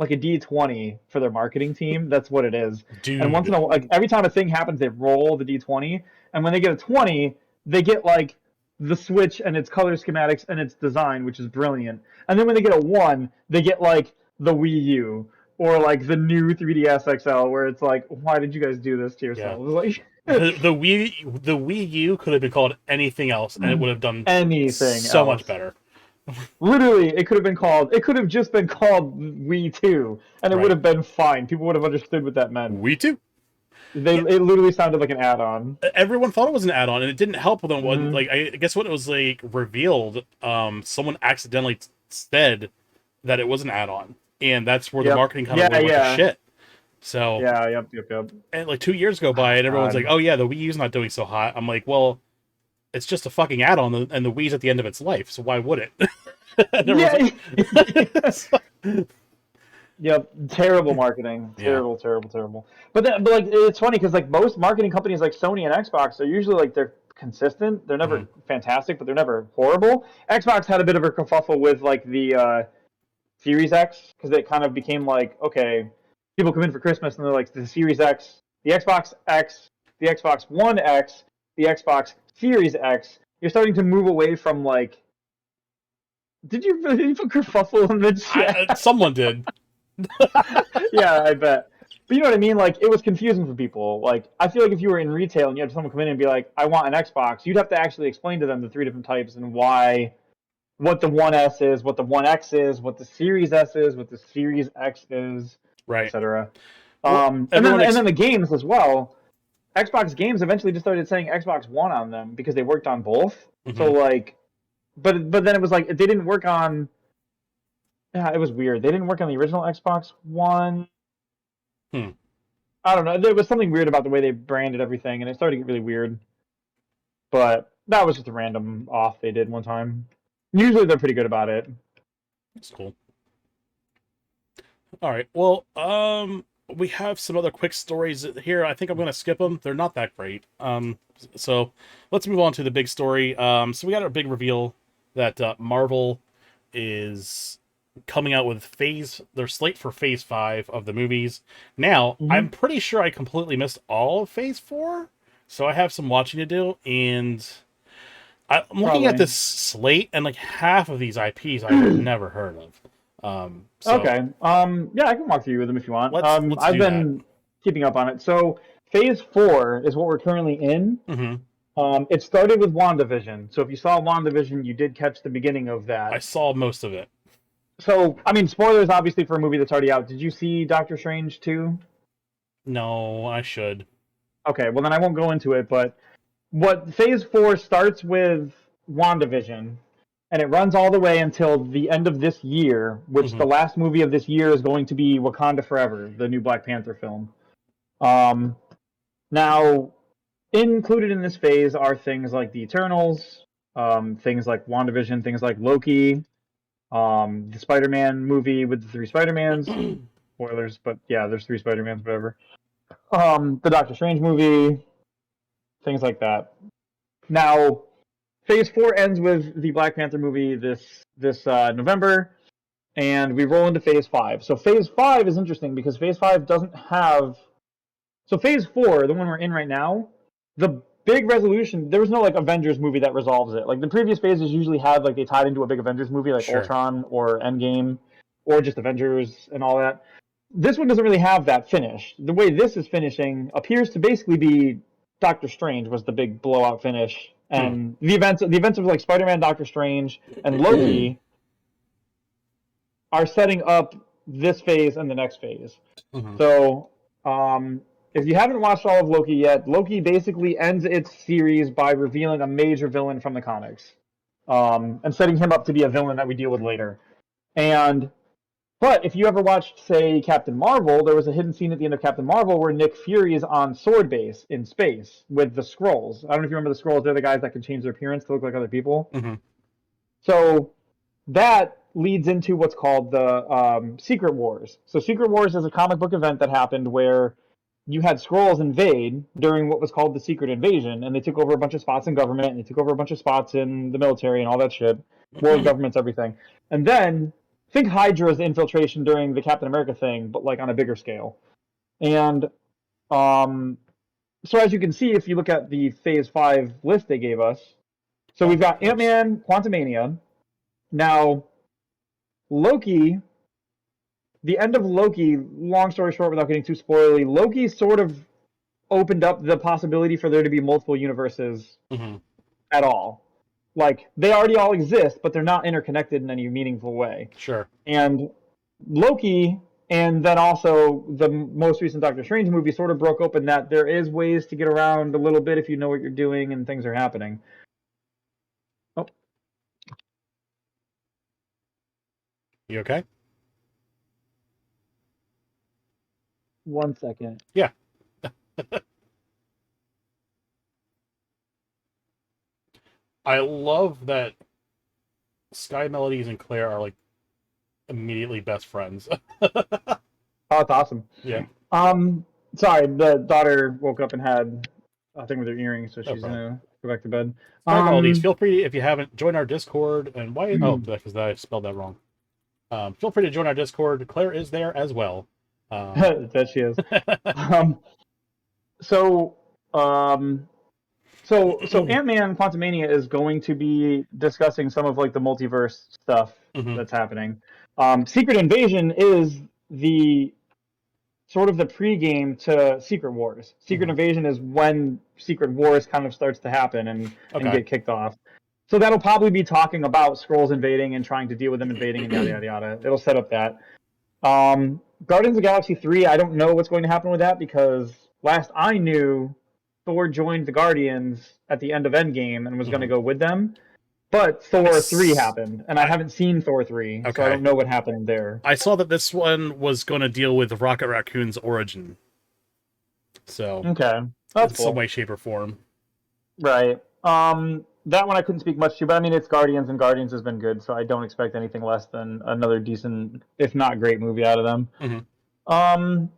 D20 for their marketing team. That's what it is. And once in Dude. a like every time a thing happens, they roll the D20, and when they get a 20, they get like the Switch and its color schematics and its design, which is brilliant. And then when they get a 1, they get like the Wii U or like the new 3DS XL, where it's like, why did you guys do this to Yeah. yourselves? Like The Wii U could have been called anything else, and it would have done anything so much else. better. Literally, it could have just been called Wii 2, and it would Right. have been fine. People would have understood what that meant. We too. Yeah. It literally sounded like an add-on. Everyone thought it was an add-on, and it didn't help them when, Hmm. like, I guess when it was like revealed, someone accidentally said that it was an add-on, and that's where the Yep. marketing kind of Yeah, really went to yeah. shit. So, Yeah, yep. and like 2 years go by, Oh and everyone's like, god. "Oh yeah, the Wii U's not doing so hot." I'm like, "Well, it's just a fucking add-on, and the Wii's at the end of its life, so why would it?" And everyone's Yeah. like, Yep. Terrible marketing. "Yeah, Terrible. But like it's funny because like most marketing companies like Sony and Xbox are usually like they're consistent. They're mhm, never fantastic, but they're never horrible. Xbox had a bit of a kerfuffle with like the Series X because it kind of became like, okay, people come in for Christmas and they're like the Series X, the Xbox X, the Xbox One X, the Xbox Series X. You're starting to move away from like. Did you really put kerfuffle in the chat? someone did." Yeah, I bet. But you know what I mean? Like it was confusing for people. Like I feel like if you were in retail and you had someone come in and be like, "I want an Xbox," you'd have to actually explain to them the three different types and why, what the One S is, what the One X is, what the Series S is, what the Series X is, Right. etc. Well, And then the games as well. Xbox games eventually just started saying Xbox One on them because they worked on both. So mhm. like, but then it was like they didn't work on. Yeah, it was weird. They didn't work on the original Xbox One. Hmm. I don't know. There was something weird about the way they branded everything, and it started to get really weird. But that was just a random off they did one time. Usually they're pretty good about it. It's cool. All right. Well, we have some other quick stories here. I think I'm going to skip them. They're not that great. So let's move on to the big story. So we got a big reveal that Marvel is coming out with their slate for phase 5 of the movies. Now, Hmm. I'm pretty sure I completely missed all of phase 4, so I have some watching to do, and I'm looking at Probably. this slate, and like half of these IPs I've never heard of. So Okay. Yeah, I can walk through with them if you want. let's I've do that. been keeping up on it. So phase four is what we're currently in. Hmm. It started with WandaVision. So if you saw WandaVision, you did catch the beginning of I that. saw most of it. So, I mean, spoilers obviously for a movie that's already out. Did you see Doctor Strange 2? No, I should. Okay, well then I won't go into it, but what phase four starts with WandaVision, and it runs all the way until the end of this year, which Hmm. the last movie of this year is going to be Wakanda Forever, the new Black Panther film. Um, Now, included in this phase are things like the Eternals, things like WandaVision, things like Loki, the Spider-Man movie with the three Spider-Mans. Spoilers, but yeah, there's three Spider-Mans, whatever. The Doctor Strange movie, things like that. Now, Phase Four ends with the Black Panther movie this November, and we roll into Phase Five. So Phase Five is interesting because Phase Five doesn't have. So Phase Four, the one we're in right now, the big resolution. There was no like Avengers movie that resolves it. Like the previous phases usually had like they tied into a big Avengers movie like Sure. Ultron or Endgame, or just Avengers and all that. This one doesn't really have that finish. The way this is finishing appears to basically be Doctor Strange was the big blowout finish, Hmm. and the events of like Spider-Man, Doctor Strange, and Loki are setting up this phase and the next phase. Hmm. So, um, if you haven't watched all of Loki yet, Loki basically ends its series by revealing a major villain from the comics, and setting him up to be a villain that we deal with later. And but if you ever watched, say, Captain Marvel, there was a hidden scene at the end of Captain Marvel where Nick Fury is on Sword Base in space with the Skrulls. I don't know if you remember the Skrulls. They're the guys that can change their appearance to look like other people. Hmm. So that leads into what's called the Secret Wars. So Secret Wars is a comic book event that happened where you had Skrulls invade during what was called the Secret Invasion, and they took over a bunch of spots in government, and they took over a bunch of spots in the military and all that shit. World governments, everything. And then think Hydra's infiltration during the Captain America thing, but like on a bigger scale. And um, so as you can see, if you look at the Phase 5 list they gave us, so we've Oh, got nice. Ant-Man, Quantumania. Now, Loki, the end of Loki, long story short, without getting too spoilery, Loki sort of opened up the possibility for there to be multiple universes Hmm. at all. Like, they already all exist, but they're not interconnected in any meaningful way. Sure. And Loki, and then also the most recent Doctor Strange movie, sort of broke open that there is ways to get around a little bit if you know what you're doing and things are happening. Oh, You okay? one second. Yeah. I love that Sky Melodies and Claire are like immediately best friends. Oh, it's awesome. Yeah. Um, Sorry, the daughter woke up and had a thing with her earrings, so No she's problem. gonna go back to bed. Sky Melodies, Um, feel free if you haven't join our Discord. And why? Oh, because I spelled that wrong. Feel free to join our Discord. Claire is there as well. Um, that she is. Um, so, um, so Ant-Man Quantumania is going to be discussing some of like the multiverse stuff mhm. that's happening. Secret Invasion is the sort of the pregame to Secret Wars. Secret Mhm. Invasion is when Secret Wars kind of starts to happen and Okay. get kicked off. So that'll probably be talking about Skrulls invading and trying to deal with them invading and yada yada yada. It'll set up that. Guardians of the Galaxy 3, I don't know what's going to happen with that because last I knew, Thor joined the Guardians at the end of Endgame and was going to Mhm. go with them. But I, Thor 3 s- happened, and I I haven't seen Thor 3, so I okay. don't know what happened there. I saw that this one was going to deal with Rocket Raccoon's origin, so Okay, in that's some way, cool. shape, or form. Right. that one I couldn't speak much to, but I mean it's Guardians, and Guardians has been good, so I don't expect anything less than another decent, if not great, movie out of them. Hmm. Um,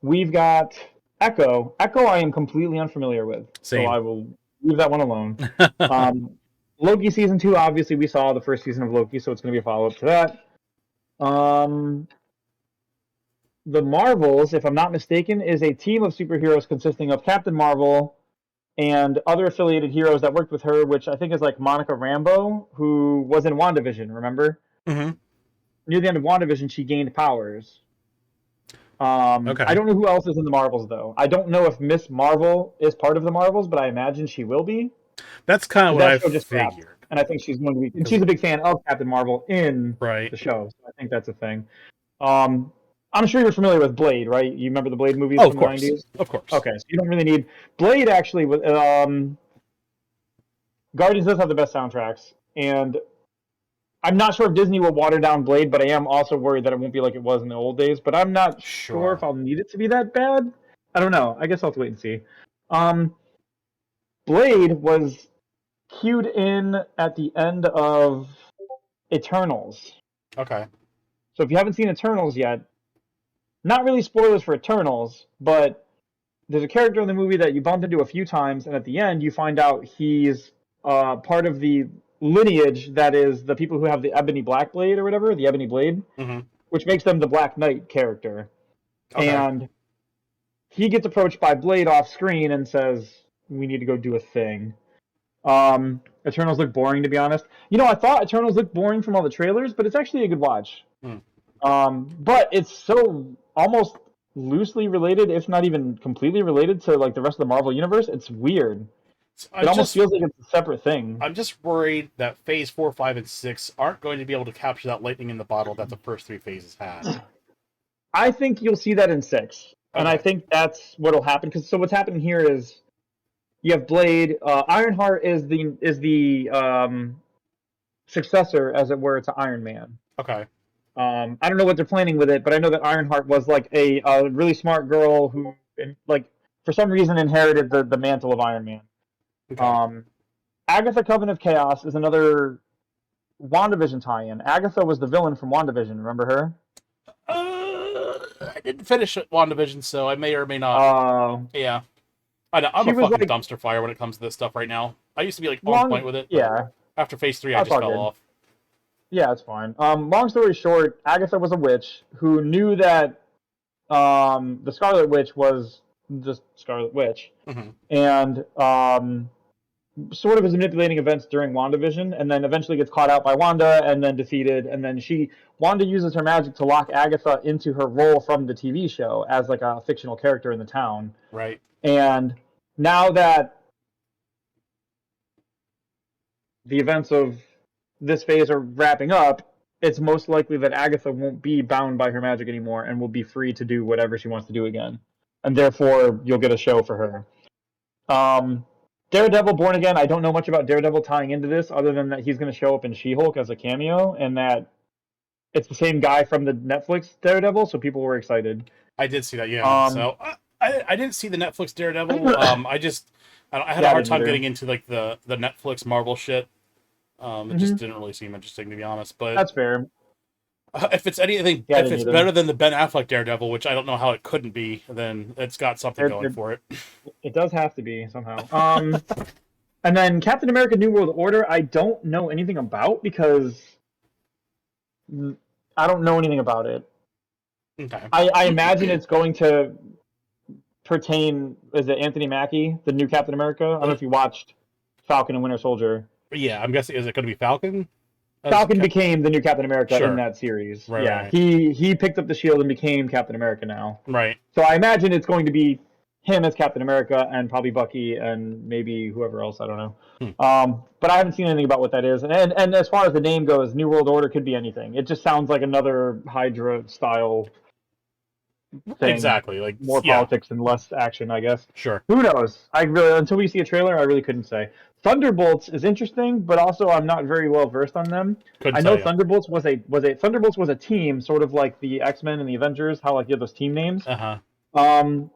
we've got Echo. Echo, I am completely unfamiliar with, so Same. I will leave that one alone. Um, Loki season 2, obviously we saw the first season of Loki, so it's going to be a follow up to that. The Marvels, if I'm not mistaken, is a team of superheroes consisting of Captain Marvel and other affiliated heroes that worked with her, which I think is like Monica Rambeau, who was in WandaVision, remember? Hmm. Near the end of WandaVision, she gained powers. I Okay. don't know who else is in the Marvels, though. I don't know if Miss Marvel is part of the Marvels, but I imagine she will be, That's kind of because what that I show just wrapped. figured. And I think she's going to be, and Because she's a big fan of Captain Marvel in right. the show, so I think that's a thing. Um, I'm sure you're familiar with Blade, right? You remember the Blade movies Oh, of from the course, 90s? of course. Okay, so you don't really need Blade. Actually, Guardians does have the best soundtracks, and I'm not sure if Disney will water down Blade, but I am also worried that it won't be like it was in the old days. But I'm not sure if Sure. I'll need it to be that bad. I don't know. I guess I'll have to wait and see. Um, Blade was cued in at the end of Eternals. Okay. So if you haven't seen Eternals yet, not really spoilers for Eternals, but there's a character in the movie that you bump into a few times, and at the end you find out he's part of the lineage that is the people who have the Ebony Black Blade or whatever, the Ebony Blade, Hmm. which makes them the Black Knight character. Okay. And he gets approached by Blade off screen and says, "We need to go do a thing." Eternals look boring, to be honest. You know, I thought Eternals looked boring from all the trailers, but it's actually a good watch. Hmm. But it's so almost loosely related, if not even completely related to like the rest of the Marvel universe. It's weird. So It almost feels like it's a separate thing. I'm just worried that Phase 4, 5, and 6 aren't going to be able to capture that lightning in the bottle that the first three phases had. I think you'll see that in 6, and I Okay. think that's what'll happen. Because so what's happening here is you have Blade. Ironheart is the successor, as it were, to Iron Man. Okay. I don't know what they're planning with it, but I know that Ironheart was like a really smart girl who, like, for some reason, inherited the mantle of Iron Man. Okay. Um, Agatha Coven of Chaos is another WandaVision tie-in. Agatha was the villain from WandaVision. Remember her? I didn't finish WandaVision, so I may or may not. Uh, Yeah. I know, I'm she a was fucking like dumpster fire when it comes to this stuff right now. I used to be like on point long. with it, but Yeah, after Phase 3, I that's just all fell good. off. Yeah, it's fine. Long story short, Agatha was a witch who knew that the Scarlet Witch was just Scarlet Witch, Hmm. and sort of is manipulating events during WandaVision, and then eventually gets caught out by Wanda, and then defeated, and then Wanda uses her magic to lock Agatha into her role from the TV show as like a fictional character in the town. Right. And now that the events of this phase are wrapping up, it's most likely that Agatha won't be bound by her magic anymore and will be free to do whatever she wants to do again. And therefore, you'll get a show for her. Daredevil Born Again, I don't know much about Daredevil tying into this other than that he's going to show up in She-Hulk as a cameo and that it's the same guy from the Netflix Daredevil, so people were excited. I did see that, yeah. Um, So I didn't see the Netflix Daredevil. I had a yeah, I hard didn't time either. getting into like the Netflix Marvel shit. It just Mm-hmm. didn't really seem interesting, to be honest. But That's fair. if it's anything, Yeah, I if didn't it's either. better than the Ben Affleck Daredevil, which I don't know how it couldn't be, then it's got something It, going it, for it. it does have to be somehow. And then Captain America: New World Order, I don't know anything about because I don't know anything about it. Okay. I imagine it's going to pertain. Is it Anthony Mackie, the new Captain America? I don't know if you watched Falcon and Winter Soldier. Yeah, I'm guessing, is it going to be Falcon? Falcon became the new Captain America in Sure. that series. Right, Yeah, right, he picked up the shield and became Captain America now. right. So I imagine it's going to be him as Captain America and probably Bucky and maybe whoever else. I don't know. Hmm. But I haven't seen anything about what that is. And as far as the name goes, New World Order could be anything. It just sounds like another Hydra style thing. Exactly. Like, More yeah, politics and less action, I guess. sure. Who knows? I really until we see a trailer, I really couldn't say. Thunderbolts is interesting, but also I'm not very well versed on them. Couldn't I tell know you. Thunderbolts was a team, sort of like the X-Men and the Avengers, how like you have those team names. Uh huh.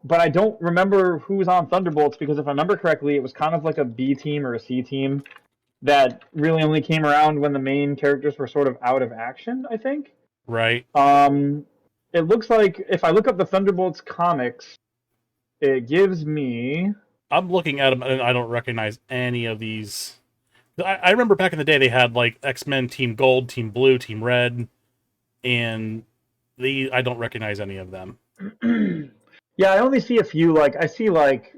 But I don't remember who was on Thunderbolts because if I remember correctly, it was kind of like a B team or a C team. that really only came around when the main characters were sort of out of action, I think. Right. Um, it looks like if I look up the Thunderbolts comics, it gives me. I'm looking at them and I don't recognize any of these. I remember back in the day they had like X-Men Team Gold, Team Blue, Team Red, and I don't recognize any of them. Yeah, I only see a few. Like I see like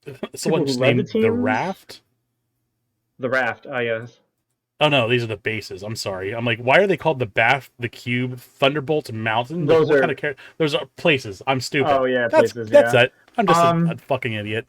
people Someone who just led the named the teams. Raft. The Raft, I guess. Oh no, these are the bases. I'm sorry. I'm like, why are they called the Bath, the Cube, Thunderbolt, Mountain? Like, Those what kind of are. character? Those are places. I'm stupid. Oh yeah, That's places. that's Yeah. it. I'm just a Um, fucking idiot.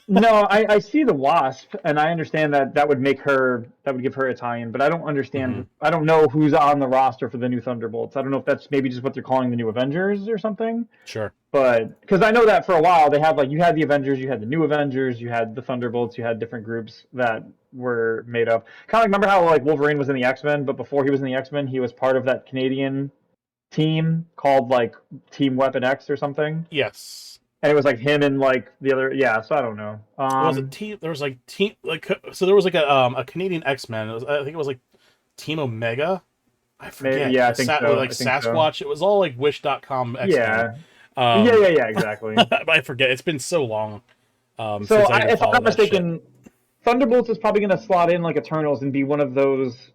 No, I see the Wasp, and I understand that that would give her a tie-in, but I don't Hmm. understand. I don't know who's on the roster for the new Thunderbolts. I don't know if that's maybe just what they're calling the new Avengers or something. Sure. But because I know that for a while they had like you had the Avengers, you had the new Avengers, you had the Thunderbolts, you had different groups that were made up. Kind of like remember how like Wolverine was in the X-Men, but before he was in the X-Men, he was part of that Canadian team called like Team Weapon X or something. Yes. And it was like him and like the other, yeah. So I don't know. Was it team? There was like team like so there was like a Canadian X-Men. I think it was like Team Omega. I Maybe, forget. yeah, I A think With so. like I think so. Sasquatch. It was all like Wish.com X-Men. Yeah, Um, yeah, exactly. but I forget. It's been so long So since I even if I'm followed not that shit. mistaken, Thunderbolts is probably going to slot in like Eternals and be one of those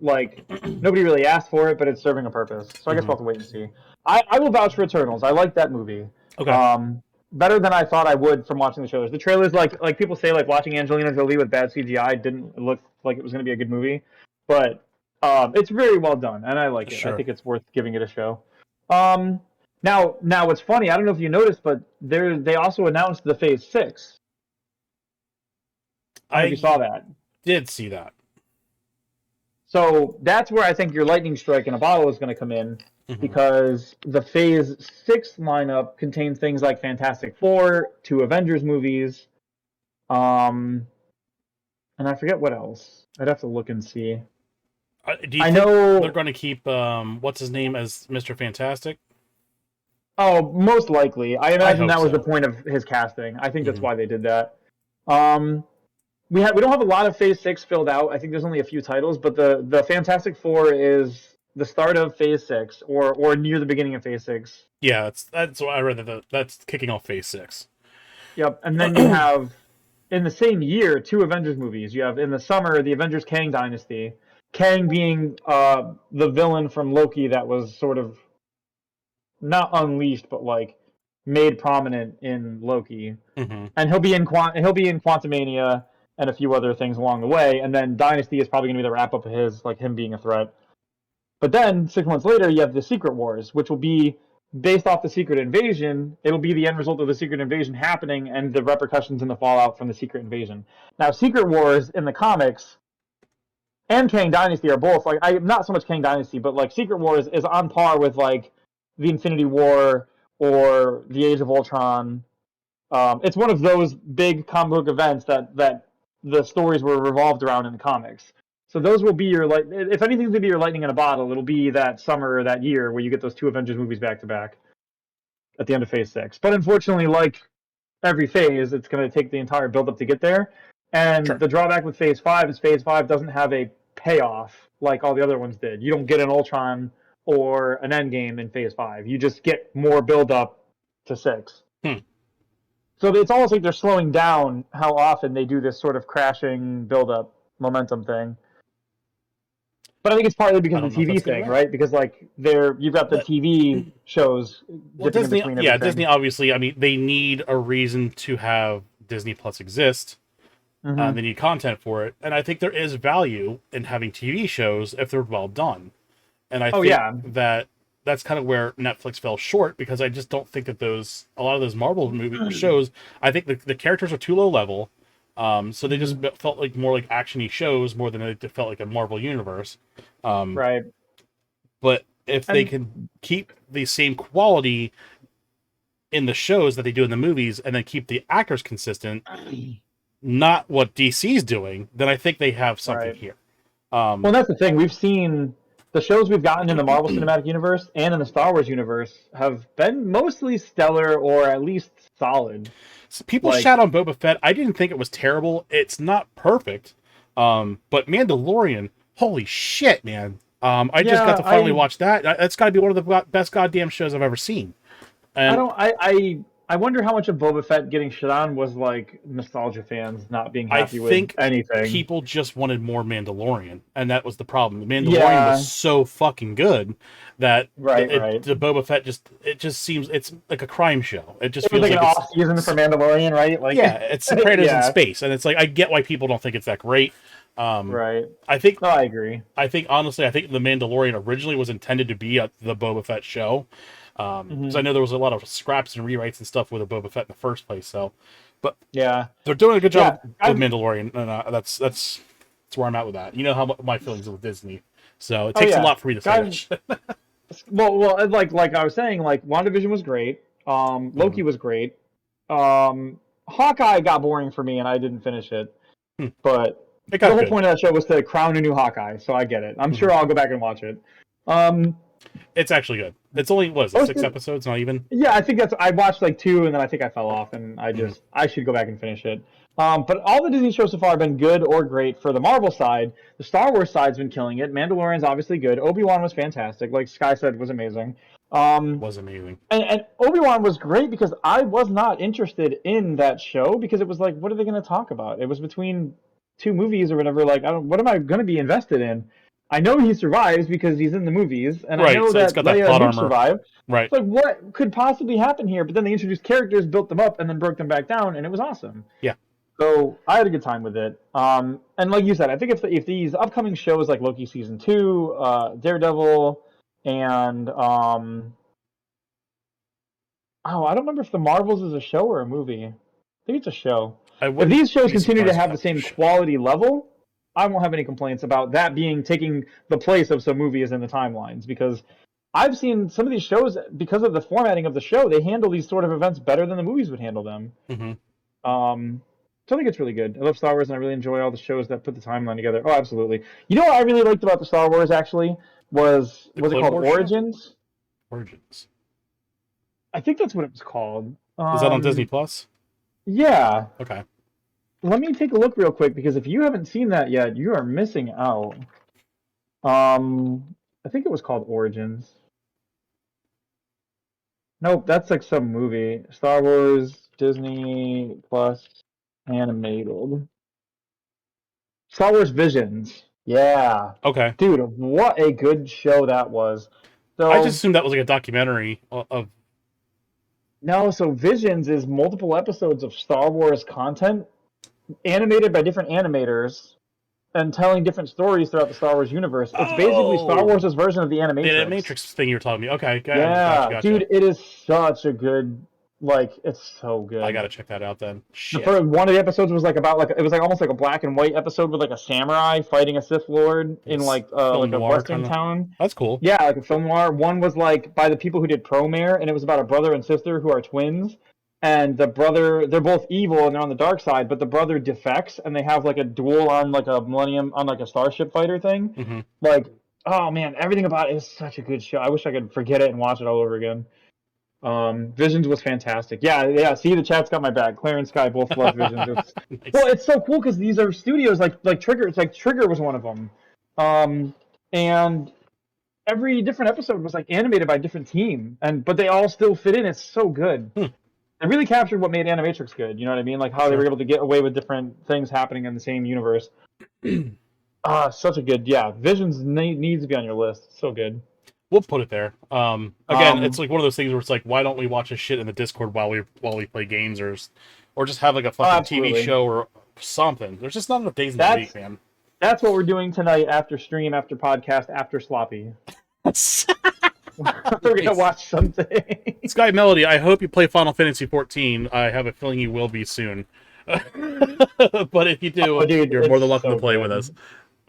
like nobody really asked for it, but it's serving a purpose. So I guess Hmm. we'll have to wait and see. I will vouch for Eternals. I like that movie. Okay. Um, better than I thought I would from watching the trailers. The trailers, like people say, like watching Angelina Jolie with bad CGI didn't look like it was going to be a good movie, but it's very well done, and I like it. I Sure. think it's worth giving it a show. Um, now what's funny? I don't know if you noticed, but they also announced the Phase 6. I don't know if you saw I that. did see that. So that's where I think your lightning strike in a bottle is going to come in, Hmm. because the Phase 6 lineup contains things like Fantastic Four, two Avengers movies, um, and I forget what else. I'd have to look and see. Do you I think they're know. going to keep what's his name as Mr. Fantastic? Oh, most likely. I I imagine hope that was the so. point of his casting. I think that's Hmm. why they did that. Um, we don't have a lot of Phase 6 filled out. I think there's only a few titles, but the Fantastic Four is the start of Phase 6 or near the beginning of Phase 6. Yeah, that's what I read that's kicking off Phase 6. Yep, and then you have in the same year two Avengers movies. You have in the summer the Avengers Kang Dynasty, Kang being the villain from Loki that was sort of not unleashed but like made prominent in Loki, Hmm. and he'll be in Quantumania and a few other things along the way, and then Dynasty is probably going to be the wrap up of his like him being a threat. But then 6 months later, you have the Secret Wars, which will be based off the Secret Invasion. It'll be the end result of the Secret Invasion happening and the repercussions and the fallout from the Secret Invasion. Now, Secret Wars in the comics and Kang Dynasty are both like I not so much Kang Dynasty, but like Secret Wars is on par with like the Infinity War or the Age of Ultron. It's one of those big comic book events that the stories were revolved around in the comics. So those will be your like if anything's gonna be your lightning in a bottle, it'll be that summer or that year where you get those two Avengers movies back to back at the end of Phase 6. But unfortunately, like every phase, it's gonna take the entire build up to get there. And Sure. the drawback with Phase 5 is Phase 5 doesn't have a payoff like all the other ones did. You don't get an Ultron or an Endgame in Phase 5. You just get more build up to 6. Hmm. So it's almost like they're slowing down how often they do this sort of crashing build-up momentum thing. But I think it's partly I because of don't the know if TV that's good or thing, bad. right? Because like you've got the But TV shows well, dipping in Disney, between yeah, everything. Disney obviously. I mean, they need a reason to have Disney Plus exist. They Mm-hmm. need content for it, and I think there is value in having TV shows if they're well done. And I Oh think yeah. that that's kind of where Netflix fell short because I just don't think that a lot of those Marvel movie shows, I think the characters are too low level. So they just Mm-hmm. felt like more like actiony shows more than it felt like a Marvel universe. Um, Right. but if they And can keep the same quality in the shows that they do in the movies and then keep the actors consistent, not what DC's doing, then I think they have something right. here. Well, Um, that's the thing. We've seen the shows we've gotten in the Marvel Cinematic Universe and in the Star Wars universe have been mostly stellar or at least solid. So people Like, shout on Boba Fett. I didn't think it was terrible. It's not perfect. But Mandalorian, holy shit, man. I just got yeah, to finally watch that. That's got to be one of the best goddamn shows I've ever seen. I And don't. I wonder how much of Boba Fett getting shit on was like nostalgia fans not being I happy with think anything. people just wanted more Mandalorian, and that was the problem. The Mandalorian was Yeah, so fucking good that right, right. the Boba Fett just seems it's like a crime show. It just It was feels like an like it's off season for Mandalorian, right? Like, yeah, it's Sopranos in yeah, space, and it's like I get why people don't think it's that great. Um, right. I think No, I agree. honestly, I think the Mandalorian originally was intended to be the Boba Fett show, because I Hmm. know there was a lot of scraps and rewrites and stuff with a Boba Fett in the first place. So, but Yeah, they're doing a good yeah. job with Mandalorian, and that's where I'm at with that. You know how my feelings are with Disney, so it Oh takes a yeah. lot for me to say that God, shit. like I was saying, like WandaVision was great. Mhm. Loki was great. Hawkeye got boring for me, and I didn't finish it. Hmm. But It the got whole good. point of that show was to crown a new Hawkeye, so I get it. I'm Mhm. sure I'll go back and watch it. Um, It's actually good. It's only what is it, most 6 episodes? Not even. Yeah, I think that's. I watched like two, and then I think I fell off, and Mhm. I should go back and finish it. But all the Disney shows so far have been good or great for the Marvel side. The Star Wars side's been killing it. Mandalorian's obviously good. Obi-Wan was fantastic. Like Sky said, was amazing. Was amazing. And Obi-Wan was great because I was not interested in that show because it was like, what are they going to talk about? It was between two movies or whatever. Like, what am I going to be invested in? I know he survives because he's in the movies, and I Right. know So it's that got that Leia and plot Luke armor. survive. Right. It's like, what could possibly happen here? But then they introduced characters, built them up, and then broke them back down, and it was awesome. Yeah. So I had a good time with it. And like you said, I think if these upcoming shows like Loki season 2, Daredevil, and oh, I don't remember if the Marvels is a show or a movie. I think it's a show. I If wouldn't these shows be continue to surprised if have that the was a same show. quality level, I won't have any complaints about that being taking the place of some movies in the timelines because I've seen some of these shows because of the formatting of the show, they handle these sort of events better than the movies would handle them. Hmm. So I think it's really good. I love Star Wars and I really enjoy all the shows that put the timeline together. Oh, absolutely. You know what I really liked about the Star Wars actually The was it Clone called Wars show. Origins? Origins. I think that's what it was called. Is that on Disney Plus? Yeah. Okay. Let me take a look real quick because if you haven't seen that yet, you are missing out. I think it was called Origins. Nope, that's like some movie. Star Wars Disney Plus animated. Star Wars Visions. Yeah. Okay. Dude, what a good show that was. I just So, assumed that was like a documentary of. no, so Visions is multiple episodes of Star Wars content animated by different animators and telling different stories throughout the Star Wars universe. It's basically Star Oh, Wars' version of the the Animatrix. Matrix thing you were talking about. Okay, gotcha, Yeah, gotcha. dude, it is such a good, like, it's so I good. gotta check that out then. The Shit. first one of the episodes was like about like it was like almost like a black and white episode with like a samurai fighting a Sith Lord in Film like a noir western kind of. town. That's cool. Yeah, like a film noir. One was like by the people who did Promare, and it was about a brother and sister who are twins. And the brother, they're both evil and they're on the dark side, but the brother defects and they have like a duel on like a Millennium on like a Starship Fighter thing. Hmm. Like, oh man, everything about it is such a good show. I wish I could forget it and watch it all over again. Visions was fantastic. Yeah, yeah. See, the chat's got my back. Claire and Sky both love Visions. Nice. It's so cool because these are studios like Trigger. It's like Trigger was one of them, and every different episode was like animated by a different team, and but they all still fit in. It's so good. Hmm, They really captured what made Animatrix good. You know what I mean? Like how they were sure. able to get away with different things happening in the same universe. Ah, such a good. Yeah, Visions needs to be on your list. So good. We'll put it there. Again, it's Um, like one of those things where it's like, why don't we watch this shit in the Discord while we play games, or just have like a oh, fucking TV absolutely. show or something. There's just not enough days in the week, That's man. That's what we're doing tonight after stream, after podcast, after sloppy. We're gonna Nice. watch something. Sky Melody, I hope you play Final Fantasy 14. I have a feeling you will be soon. But if you do, Oh, dude, you're more it's than welcome to so play with us. good.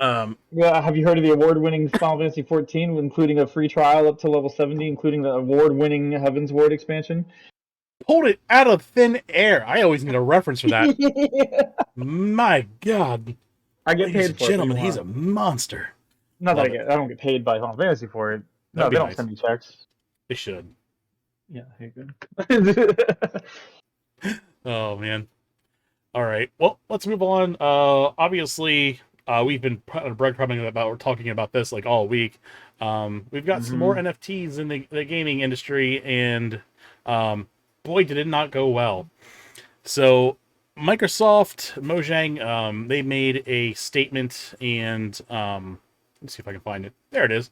Um, Yeah, have you heard of the award-winning Final Fantasy 14, including a free trial up to level 70, including the award-winning Heaven's Ward expansion? pulled it out of thin air. I always need a reference for that. Yeah. My God. I get Ladies paid and for it. What do you gentlemen, he's a want? monster. Not that Love it. I don't get paid by Final Fantasy for it. That No, would be they don't nice. send me checks. They should. Yeah, hey, good. Oh man. All right. Well, let's move on. Obviously, we've been breadcrumbing about, we're talking about this like all week. We've got some more hmm NFTs in the gaming industry, and boy, did it not go well. So, Microsoft, Mojang, they made a statement, and let's see if I can find it. There it is.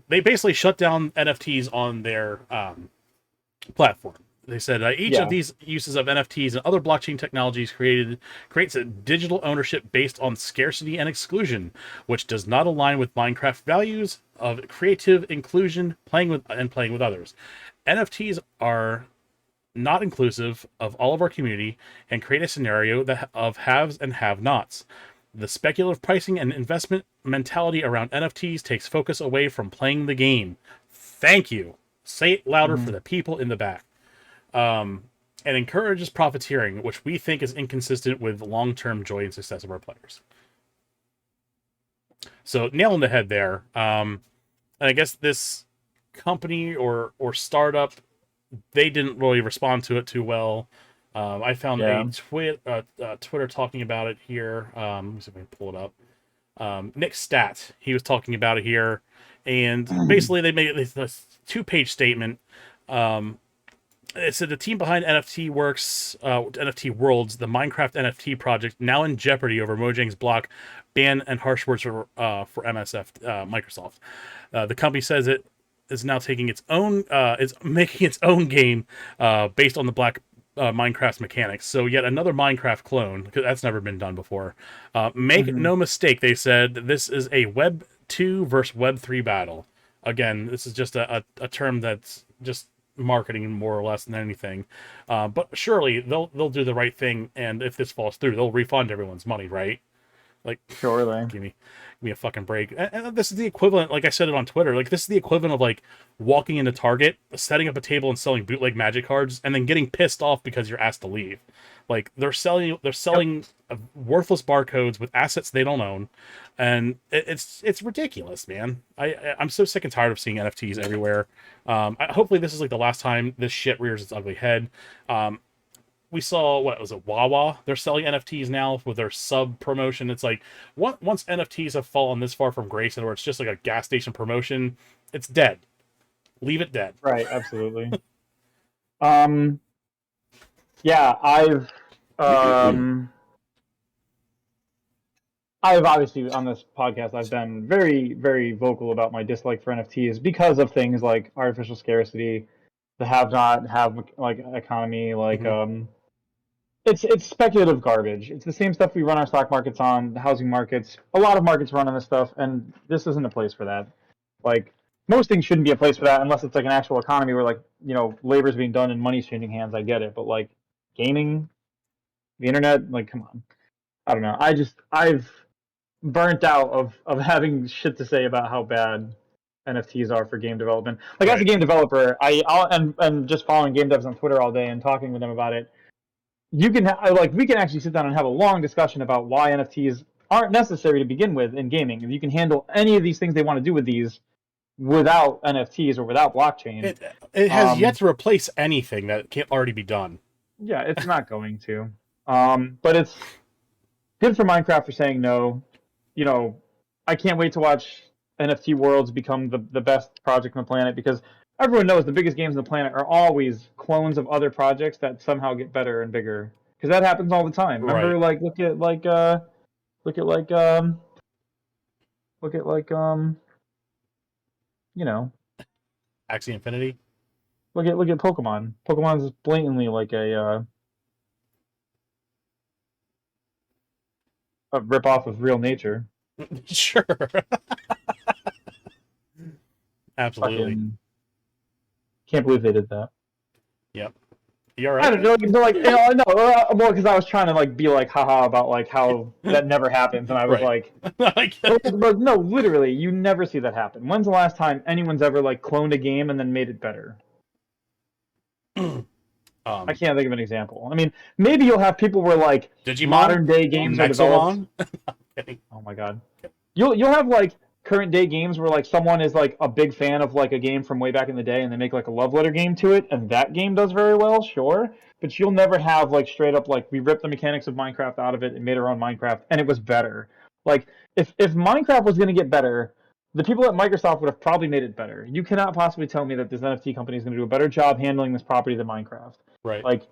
They basically shut down NFTs on their platform. They said each of Yeah. these uses of NFTs and other blockchain technologies creates a digital ownership based on scarcity and exclusion, which does not align with Minecraft values of creative inclusion, playing with others. NFTs are not inclusive of all of our community and create a scenario of haves and have-nots. The speculative pricing and investment mentality around NFTs takes focus away from playing the game. Thank you. Say it louder for hmm the people in the back. And encourages profiteering, which we think is inconsistent with long-term joy and success of our players. So nail on the head there. And I guess this company or startup, they didn't really respond to it too well. I found Yeah. a Twitter talking about it here. Let me see if I can pull it up. Nick Stat, he was talking about it here, and basically they made this two-page statement. It said the team behind NFT Worlds, the Minecraft NFT project, now in jeopardy over Mojang's block ban and harsh words for Microsoft. The company says it is now taking its own, is making its own game based on the black Minecraft mechanics. So yet another Minecraft clone, because that's never been done before. Make hmm no mistake, they said this is a Web 2 versus Web 3 battle. Again, this is just a term that's just marketing more or less than anything. But surely they'll do the right thing, and if this falls through, they'll refund everyone's money, right? Like, Surely. give me a fucking break. And this is the equivalent, like I said it on Twitter, like this is the equivalent of like walking into Target, setting up a table and selling bootleg magic cards, and then getting pissed off because you're asked to leave. Like they're Yep. selling worthless barcodes with assets they don't own, and it's ridiculous, man. I'm so sick and tired of seeing NFTs everywhere. Hopefully this is like the last time this shit rears its ugly head. We saw, what was it, Wawa? They're selling NFTs now with their sub promotion. It's like once NFTs have fallen this far from grace, and where it's just like a gas station promotion, it's dead. Leave it dead. Right. Absolutely. Um. Yeah. Um. I've obviously on this podcast I've been very, very vocal about my dislike for NFTs because of things like artificial scarcity, the have not have like economy, like Hmm. it's speculative garbage. It's the same stuff we run our stock markets on, the housing markets. A lot of markets run on this stuff, and this isn't a place for that. Like most things shouldn't be a place for that unless it's like an actual economy where like labor's being done and money's changing hands. I get it, but like gaming, the internet, like come on. I don't know. I've burnt out of having shit to say about how bad NFTs are for game development. Like as a Right. game developer, and just following game devs on Twitter all day and talking with them about it, you can like we can actually sit down and have a long discussion about why NFTs aren't necessary to begin with in gaming. If you can handle any of these things they want to do with these without NFTs or without blockchain, It has yet um, to replace anything that can't already be done. yeah, it's not going to. But it's good for Minecraft for saying no. You know, I can't wait to watch NFT Worlds become the best project on the planet because everyone knows the biggest games on the planet are always clones of other projects that somehow get better and bigger. Because that happens all the time. Right. Remember, like look at like look at like you know Axie Infinity. look at Pokemon. Pokemon is blatantly like a rip off of real nature. Sure. Absolutely. Fucking can't believe they did that. Yep. You all I right don't there? know, but like, no, well, because I was trying to like be like, haha, about like how that never happens, and I was Right. like, I get it. but no, literally, you never see that happen. When's the last time anyone's ever like cloned a game and then made it better? I um, can't think of an example. I mean, maybe you'll have people where like Digimon, modern day games are developed. Mexalon. Kidding. Oh my god, you'll have like current day games where like someone is like a big fan of like a game from way back in the day and they make like a love letter game to it and that game does very well, sure. But you'll never have like straight up like we ripped the mechanics of Minecraft out of it and made our own Minecraft and it was better. Like if Minecraft was going to get better, the people at Microsoft would have probably made it better. You cannot possibly tell me that this NFT company is going to do a better job handling this property than Minecraft. Right. Like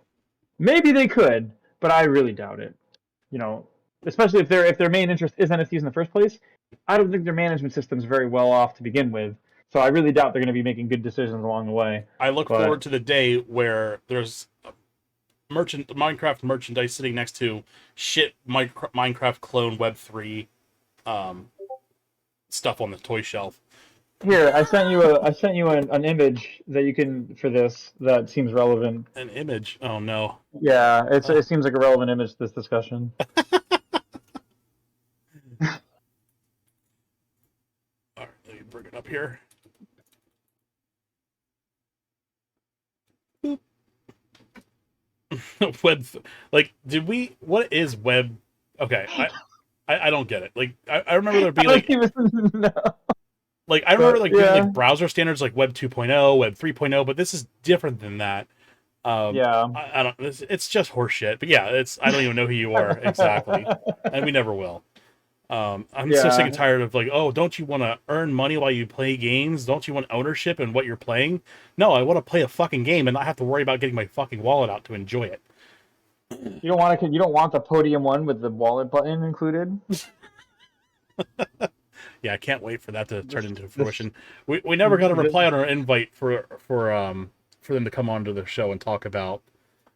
maybe they could, but I really doubt it. You know, especially if their main interest is NFTs in the first place. I don't think their management system's very well off to begin with. So I really doubt they're going to be making good decisions along the way. I look But forward to the day where there's Minecraft merchandise sitting next to shit Minecraft clone Web3 stuff on the toy shelf. here, I sent you an image that you can for this that seems relevant. An image? Oh no. Yeah, it seems like a relevant image to this discussion. All right, let me bring it up here. Boop. Web, like, did we? What is web? Okay, I don't get it. Like, I remember there being like, No. like I remember like yeah. being like browser standards like Web 2.0, Web 3.0, but this is different than that. Yeah. I don't. It's just horseshit. But yeah, I don't even know who you are exactly, and we never will. I'm so sick and tired of like, oh, don't you want to earn money while you play games? Don't you want ownership in what you're playing? No, I want to play a fucking game and not have to worry about getting my fucking wallet out to enjoy it. You don't want the podium one with the wallet button included? Yeah, I can't wait for that to turn into fruition. We never got a reply on our invite for them to come onto the show and talk about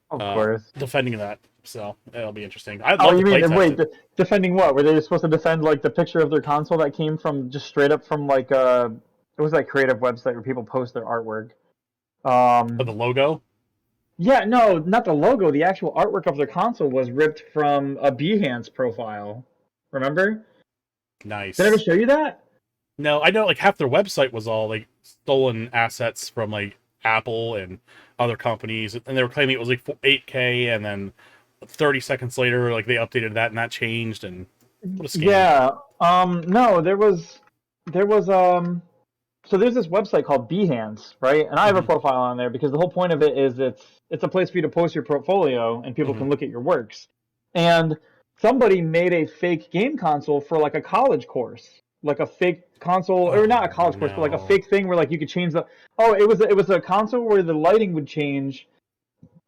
Of course. defending that. So it'll be interesting. I'd Oh, love you to play mean test wait? it. Defending what? Were they supposed to defend like the picture of their console that came from just straight up from like it was like creative website where people post their artwork. The logo? Yeah, no, not the logo. The actual artwork of their console was ripped from a Behance profile. Remember? Nice. Did I ever show you that? No, I know like half their website was all like stolen assets from like Apple and other companies, and they were claiming it was like 8K, and then 30 seconds later, like they updated that and that changed, and what a scam. Yeah. No, there was so there's this website called Behance, right? And I have a profile on there because the whole point of it is it's a place for you to post your portfolio and people can look at your works. And somebody made a fake game console for like a college course, like a fake console, or not a college course, but like a fake thing where like you could change the. Oh, it was a console where the lighting would change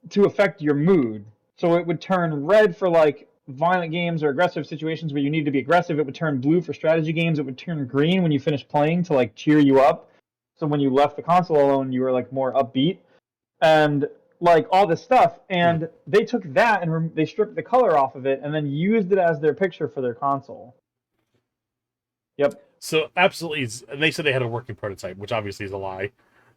to affect your mood. So it would turn red for like violent games or aggressive situations where you need to be aggressive. It would turn blue for strategy games. It would turn green when you finish playing to like cheer you up. So when you left the console alone, you were like more upbeat and like all this stuff. And they took that and they stripped the color off of it and then used it as their picture for their console. Yep. So absolutely, and they said they had a working prototype, which obviously is a lie.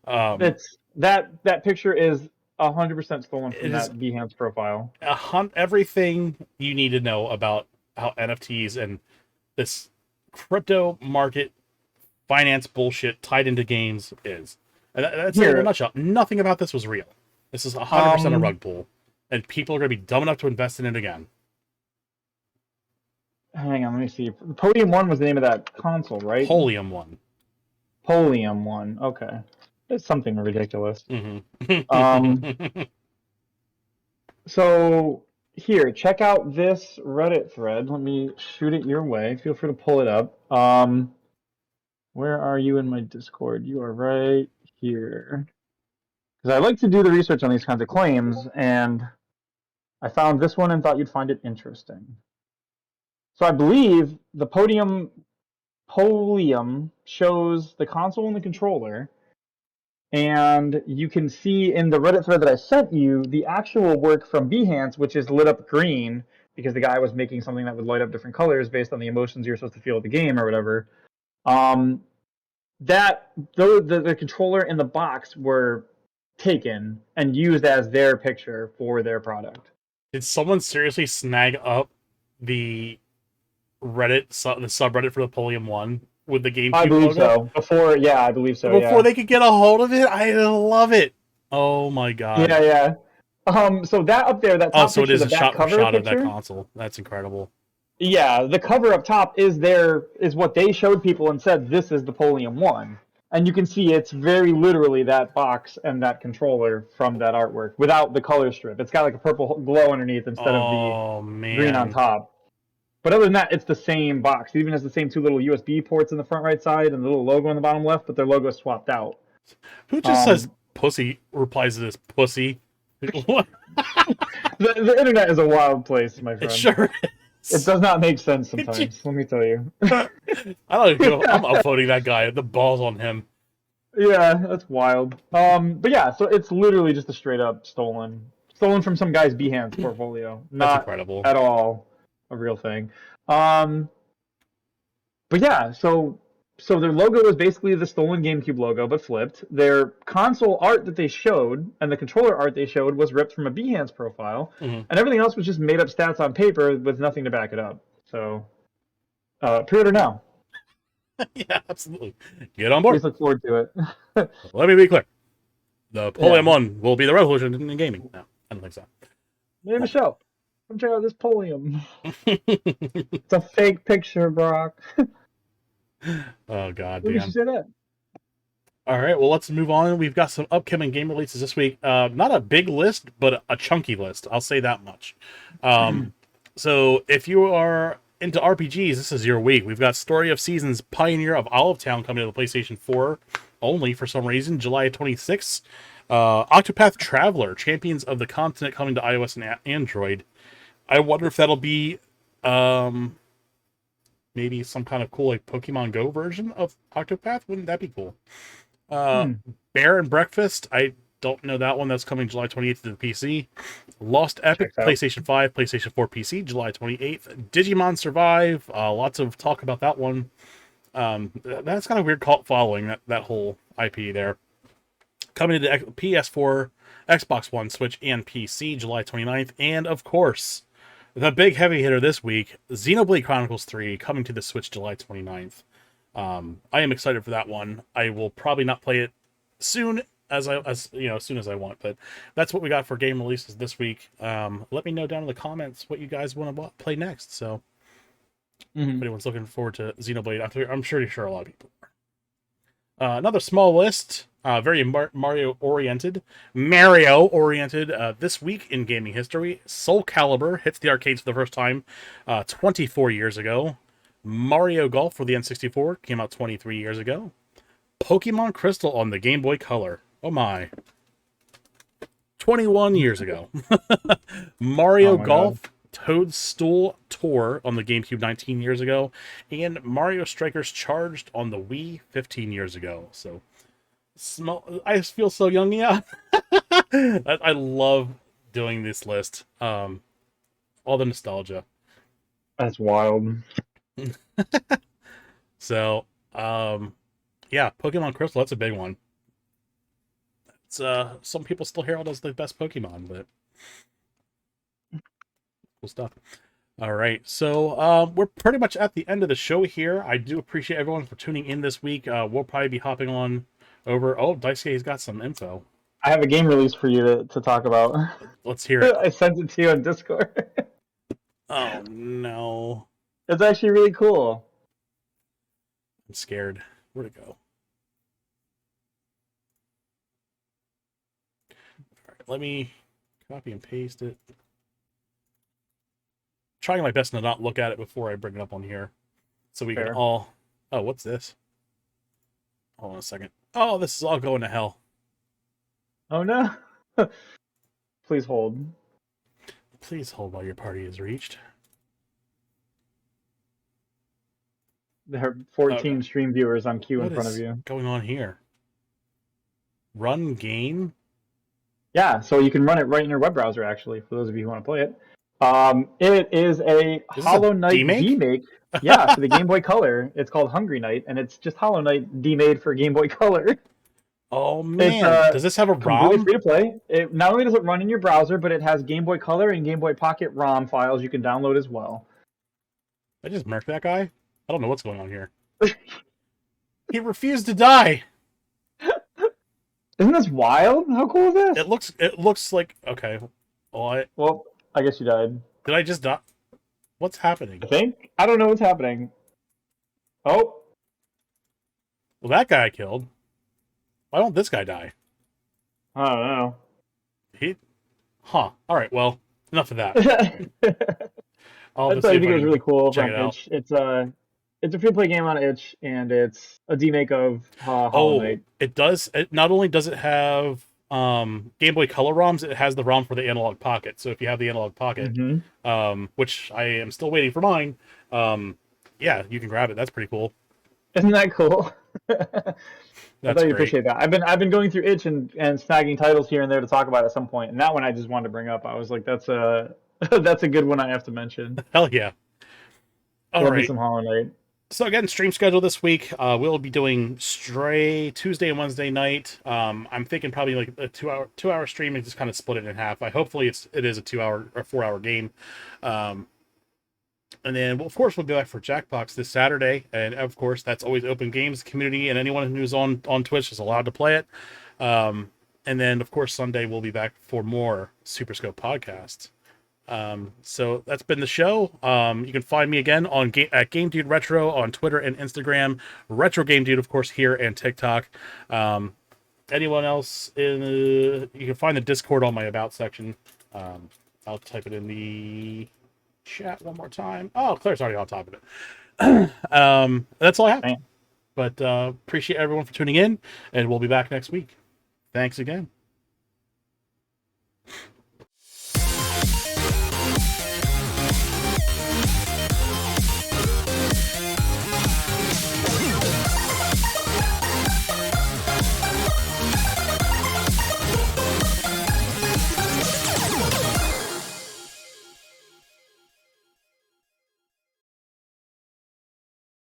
It's that picture is 100% stolen from that Behance profile. Everything you need to know about how NFTs and this crypto market finance bullshit tied into games is. And that's it in a nutshell. Nothing about this was real. This is 100% a rug pull. And people are going to be dumb enough to invest in it again. Hang on, let me see. Podium 1 was the name of that console, right? Polium 1. Polium 1, okay. It's something ridiculous. So, here, check out this Reddit thread. Let me shoot it your way. Feel free to pull it up. Where are you in my Discord? You are right here. Because I like to do the research on these kinds of claims, and I found this one and thought you'd find it interesting. So I believe the Polium shows the console and the controller, and you can see in the Reddit thread that I sent you the actual work from Behance, which is lit up green because the guy was making something that would light up different colors based on the emotions you're supposed to feel with the game or whatever. The controller and the box were taken and used as their picture for their product. Did someone seriously snag up the Reddit, the subreddit for the Polium 1 with the GameCube I believe logo? so. I believe so. Before they could get a hold of it? I love it. Oh my god. Yeah. So that up there, that top so it picture, is a the back shot for cover shot of picture, that console. That's incredible. Yeah, the cover up top is what they showed people and said this is the Polium 1. And you can see it's very literally that box and that controller from that artwork without the color strip. It's got like a purple glow underneath instead of the Oh green on man. top. But other than that, it's the same box. It even has the same two little USB ports in the front right side and the little logo on the bottom left, but their logo is swapped out. Who just says Um, pussy replies to this pussy? What? the internet is a wild place, my It friend. sure It is. does not make sense It just, sometimes, let me tell you. I don't know. I'm upvoting that guy. The balls on him. Yeah, that's wild. But yeah, so it's literally just a straight up stolen from some guy's Behance portfolio, That's not incredible. at all a real thing. Um, but yeah, so their logo was basically the stolen GameCube logo, but flipped. Their console art that they showed and the controller art they showed was ripped from a Behance profile, Hmm. and everything else was just made up stats on paper with nothing to back it up. So, pre-order now. Yeah, absolutely. Get on board. Please look forward to it. Let me be clear. The Polium Yeah, 1 will be the revolution in gaming. No, I don't think so. hey Michelle, come check out this Polium. No. It's a fake picture, Brock. Oh god What makes you damn. say that? All right, well let's move on. We've got some upcoming game releases this week. Not a big list, but a chunky list. I'll say that much. Um, so if you are into RPGs, this is your week. We've got Story of Seasons, Pioneer of Olive Town coming to the PlayStation 4 only for some reason, July 26th. Octopath Traveler, Champions of the Continent coming to iOS and Android. I wonder if that'll be um, maybe some kind of cool like Pokemon Go version of Octopath. Wouldn't that be cool? Uh, Hmm. Bear and Breakfast. I don't know that one. That's coming July 28th to the PC. Lost Epic, Checks out. PlayStation 5, PlayStation 4 PC, July 28th. Digimon Survive. Lots of talk about that one. That's kind of weird cult following that whole IP there. Coming to PS4, Xbox One, Switch, and PC, July 29th. And of course, the big heavy hitter this week, Xenoblade Chronicles 3, coming to the Switch July 29th. I am excited for that one. I will probably not play it soon as soon as I want, but that's what we got for game releases this week. Let me know down in the comments what you guys want to play next. So if Hmm. anyone's looking forward to Xenoblade, I'm sure a lot of people are. Another small list, very Mario oriented. This week in gaming history, Soul Calibur hits the arcades for the first time 24 years ago. Mario Golf for the N64 came out 23 years ago. Pokemon Crystal on the Game Boy Color. Oh my. 21 years ago. Oh Mario my god. Golf Toadstool Tour on the GameCube 19 years ago. And Mario Strikers Charged on the Wii 15 years ago. So, I feel so young, yeah. I love doing this list. All the nostalgia. That's wild. So, yeah, Pokemon Crystal, that's a big one. It's some people still herald as the best Pokemon, but cool stuff. All right, so we're pretty much at the end of the show here. I do appreciate everyone for tuning in this week. We'll probably be hopping on over. Oh, Daisuke's got some info. I have a game release for you to talk about. Let's hear it. I sent it to you on Discord. Oh no, It's actually really cool. I'm scared. Where'd it go? All right, let me copy and paste it. Trying my best to not look at it before I bring it up on here, so we can Fair. all. Oh, what's this? Hold on a second. Oh, this is all going to hell. Oh no. Please hold. Please hold while your party is reached. There are Okay. 14 stream viewers on queue in What front of is you. going on here? Run game? Yeah, so you can run it right in your web browser, actually, for those of you who want to play it. It is a Is this a Hollow Knight demake? demake. Yeah, for the Game Boy Color. It's called Hungry Knight, and it's just Hollow Knight demade for Game Boy Color. Oh It's man, does this have a completely ROM? free to play. It not only does it run in your browser, but it has Game Boy Color and Game Boy Pocket ROM files you can download as well. I just murked that guy. I don't know what's going on here. He refused to die. Isn't this wild? How cool is this? It looks like okay. Well, Well, I guess you died. did I just die? What's happening? I think. I don't know what's happening. Oh, Well, that guy I killed. Why don't this guy die? I don't know. He, huh? All right. Well, enough of that. I'll That's just why see I if think I it was can really cool check from it out. Itch. It's a free play game on Itch, and it's a demake of Hollow Oh, Knight. it does. It not only does it have Game Boy Color ROMs, it has the ROM for the Analog Pocket. So if you have the Analog Pocket, Hmm. which I am still waiting for mine, um, yeah, you can grab it. That's pretty cool. Isn't that cool? I That's thought you'd great. appreciate that. I've been going through Itch and snagging titles here and there to talk about at some point, and that one I just wanted to bring up. I was like, that's a that's a good one I have to mention. Hell yeah. All Love me right. some Hollow Knight. So again, stream schedule this week. We'll be doing Stray Tuesday and Wednesday night. I'm thinking probably like a two hour stream and just kind of split it in half. Hopefully it is a 2 hour or 4 hour game. Um, and then of course we'll be back for Jackbox this Saturday, and of course that's always open games community, and anyone who's on Twitch is allowed to play it. And then of course Sunday we'll be back for more SuperScope podcasts. So that's been the show. You can find me again at Game Dude Retro on Twitter and Instagram. Retro Game Dude, of course, here and TikTok. Anyone else you can find the Discord on my About section. I'll type it in the chat one more time. Oh, Claire's already on top of it. That's all I have. Man. But appreciate everyone for tuning in, and we'll be back next week. Thanks again.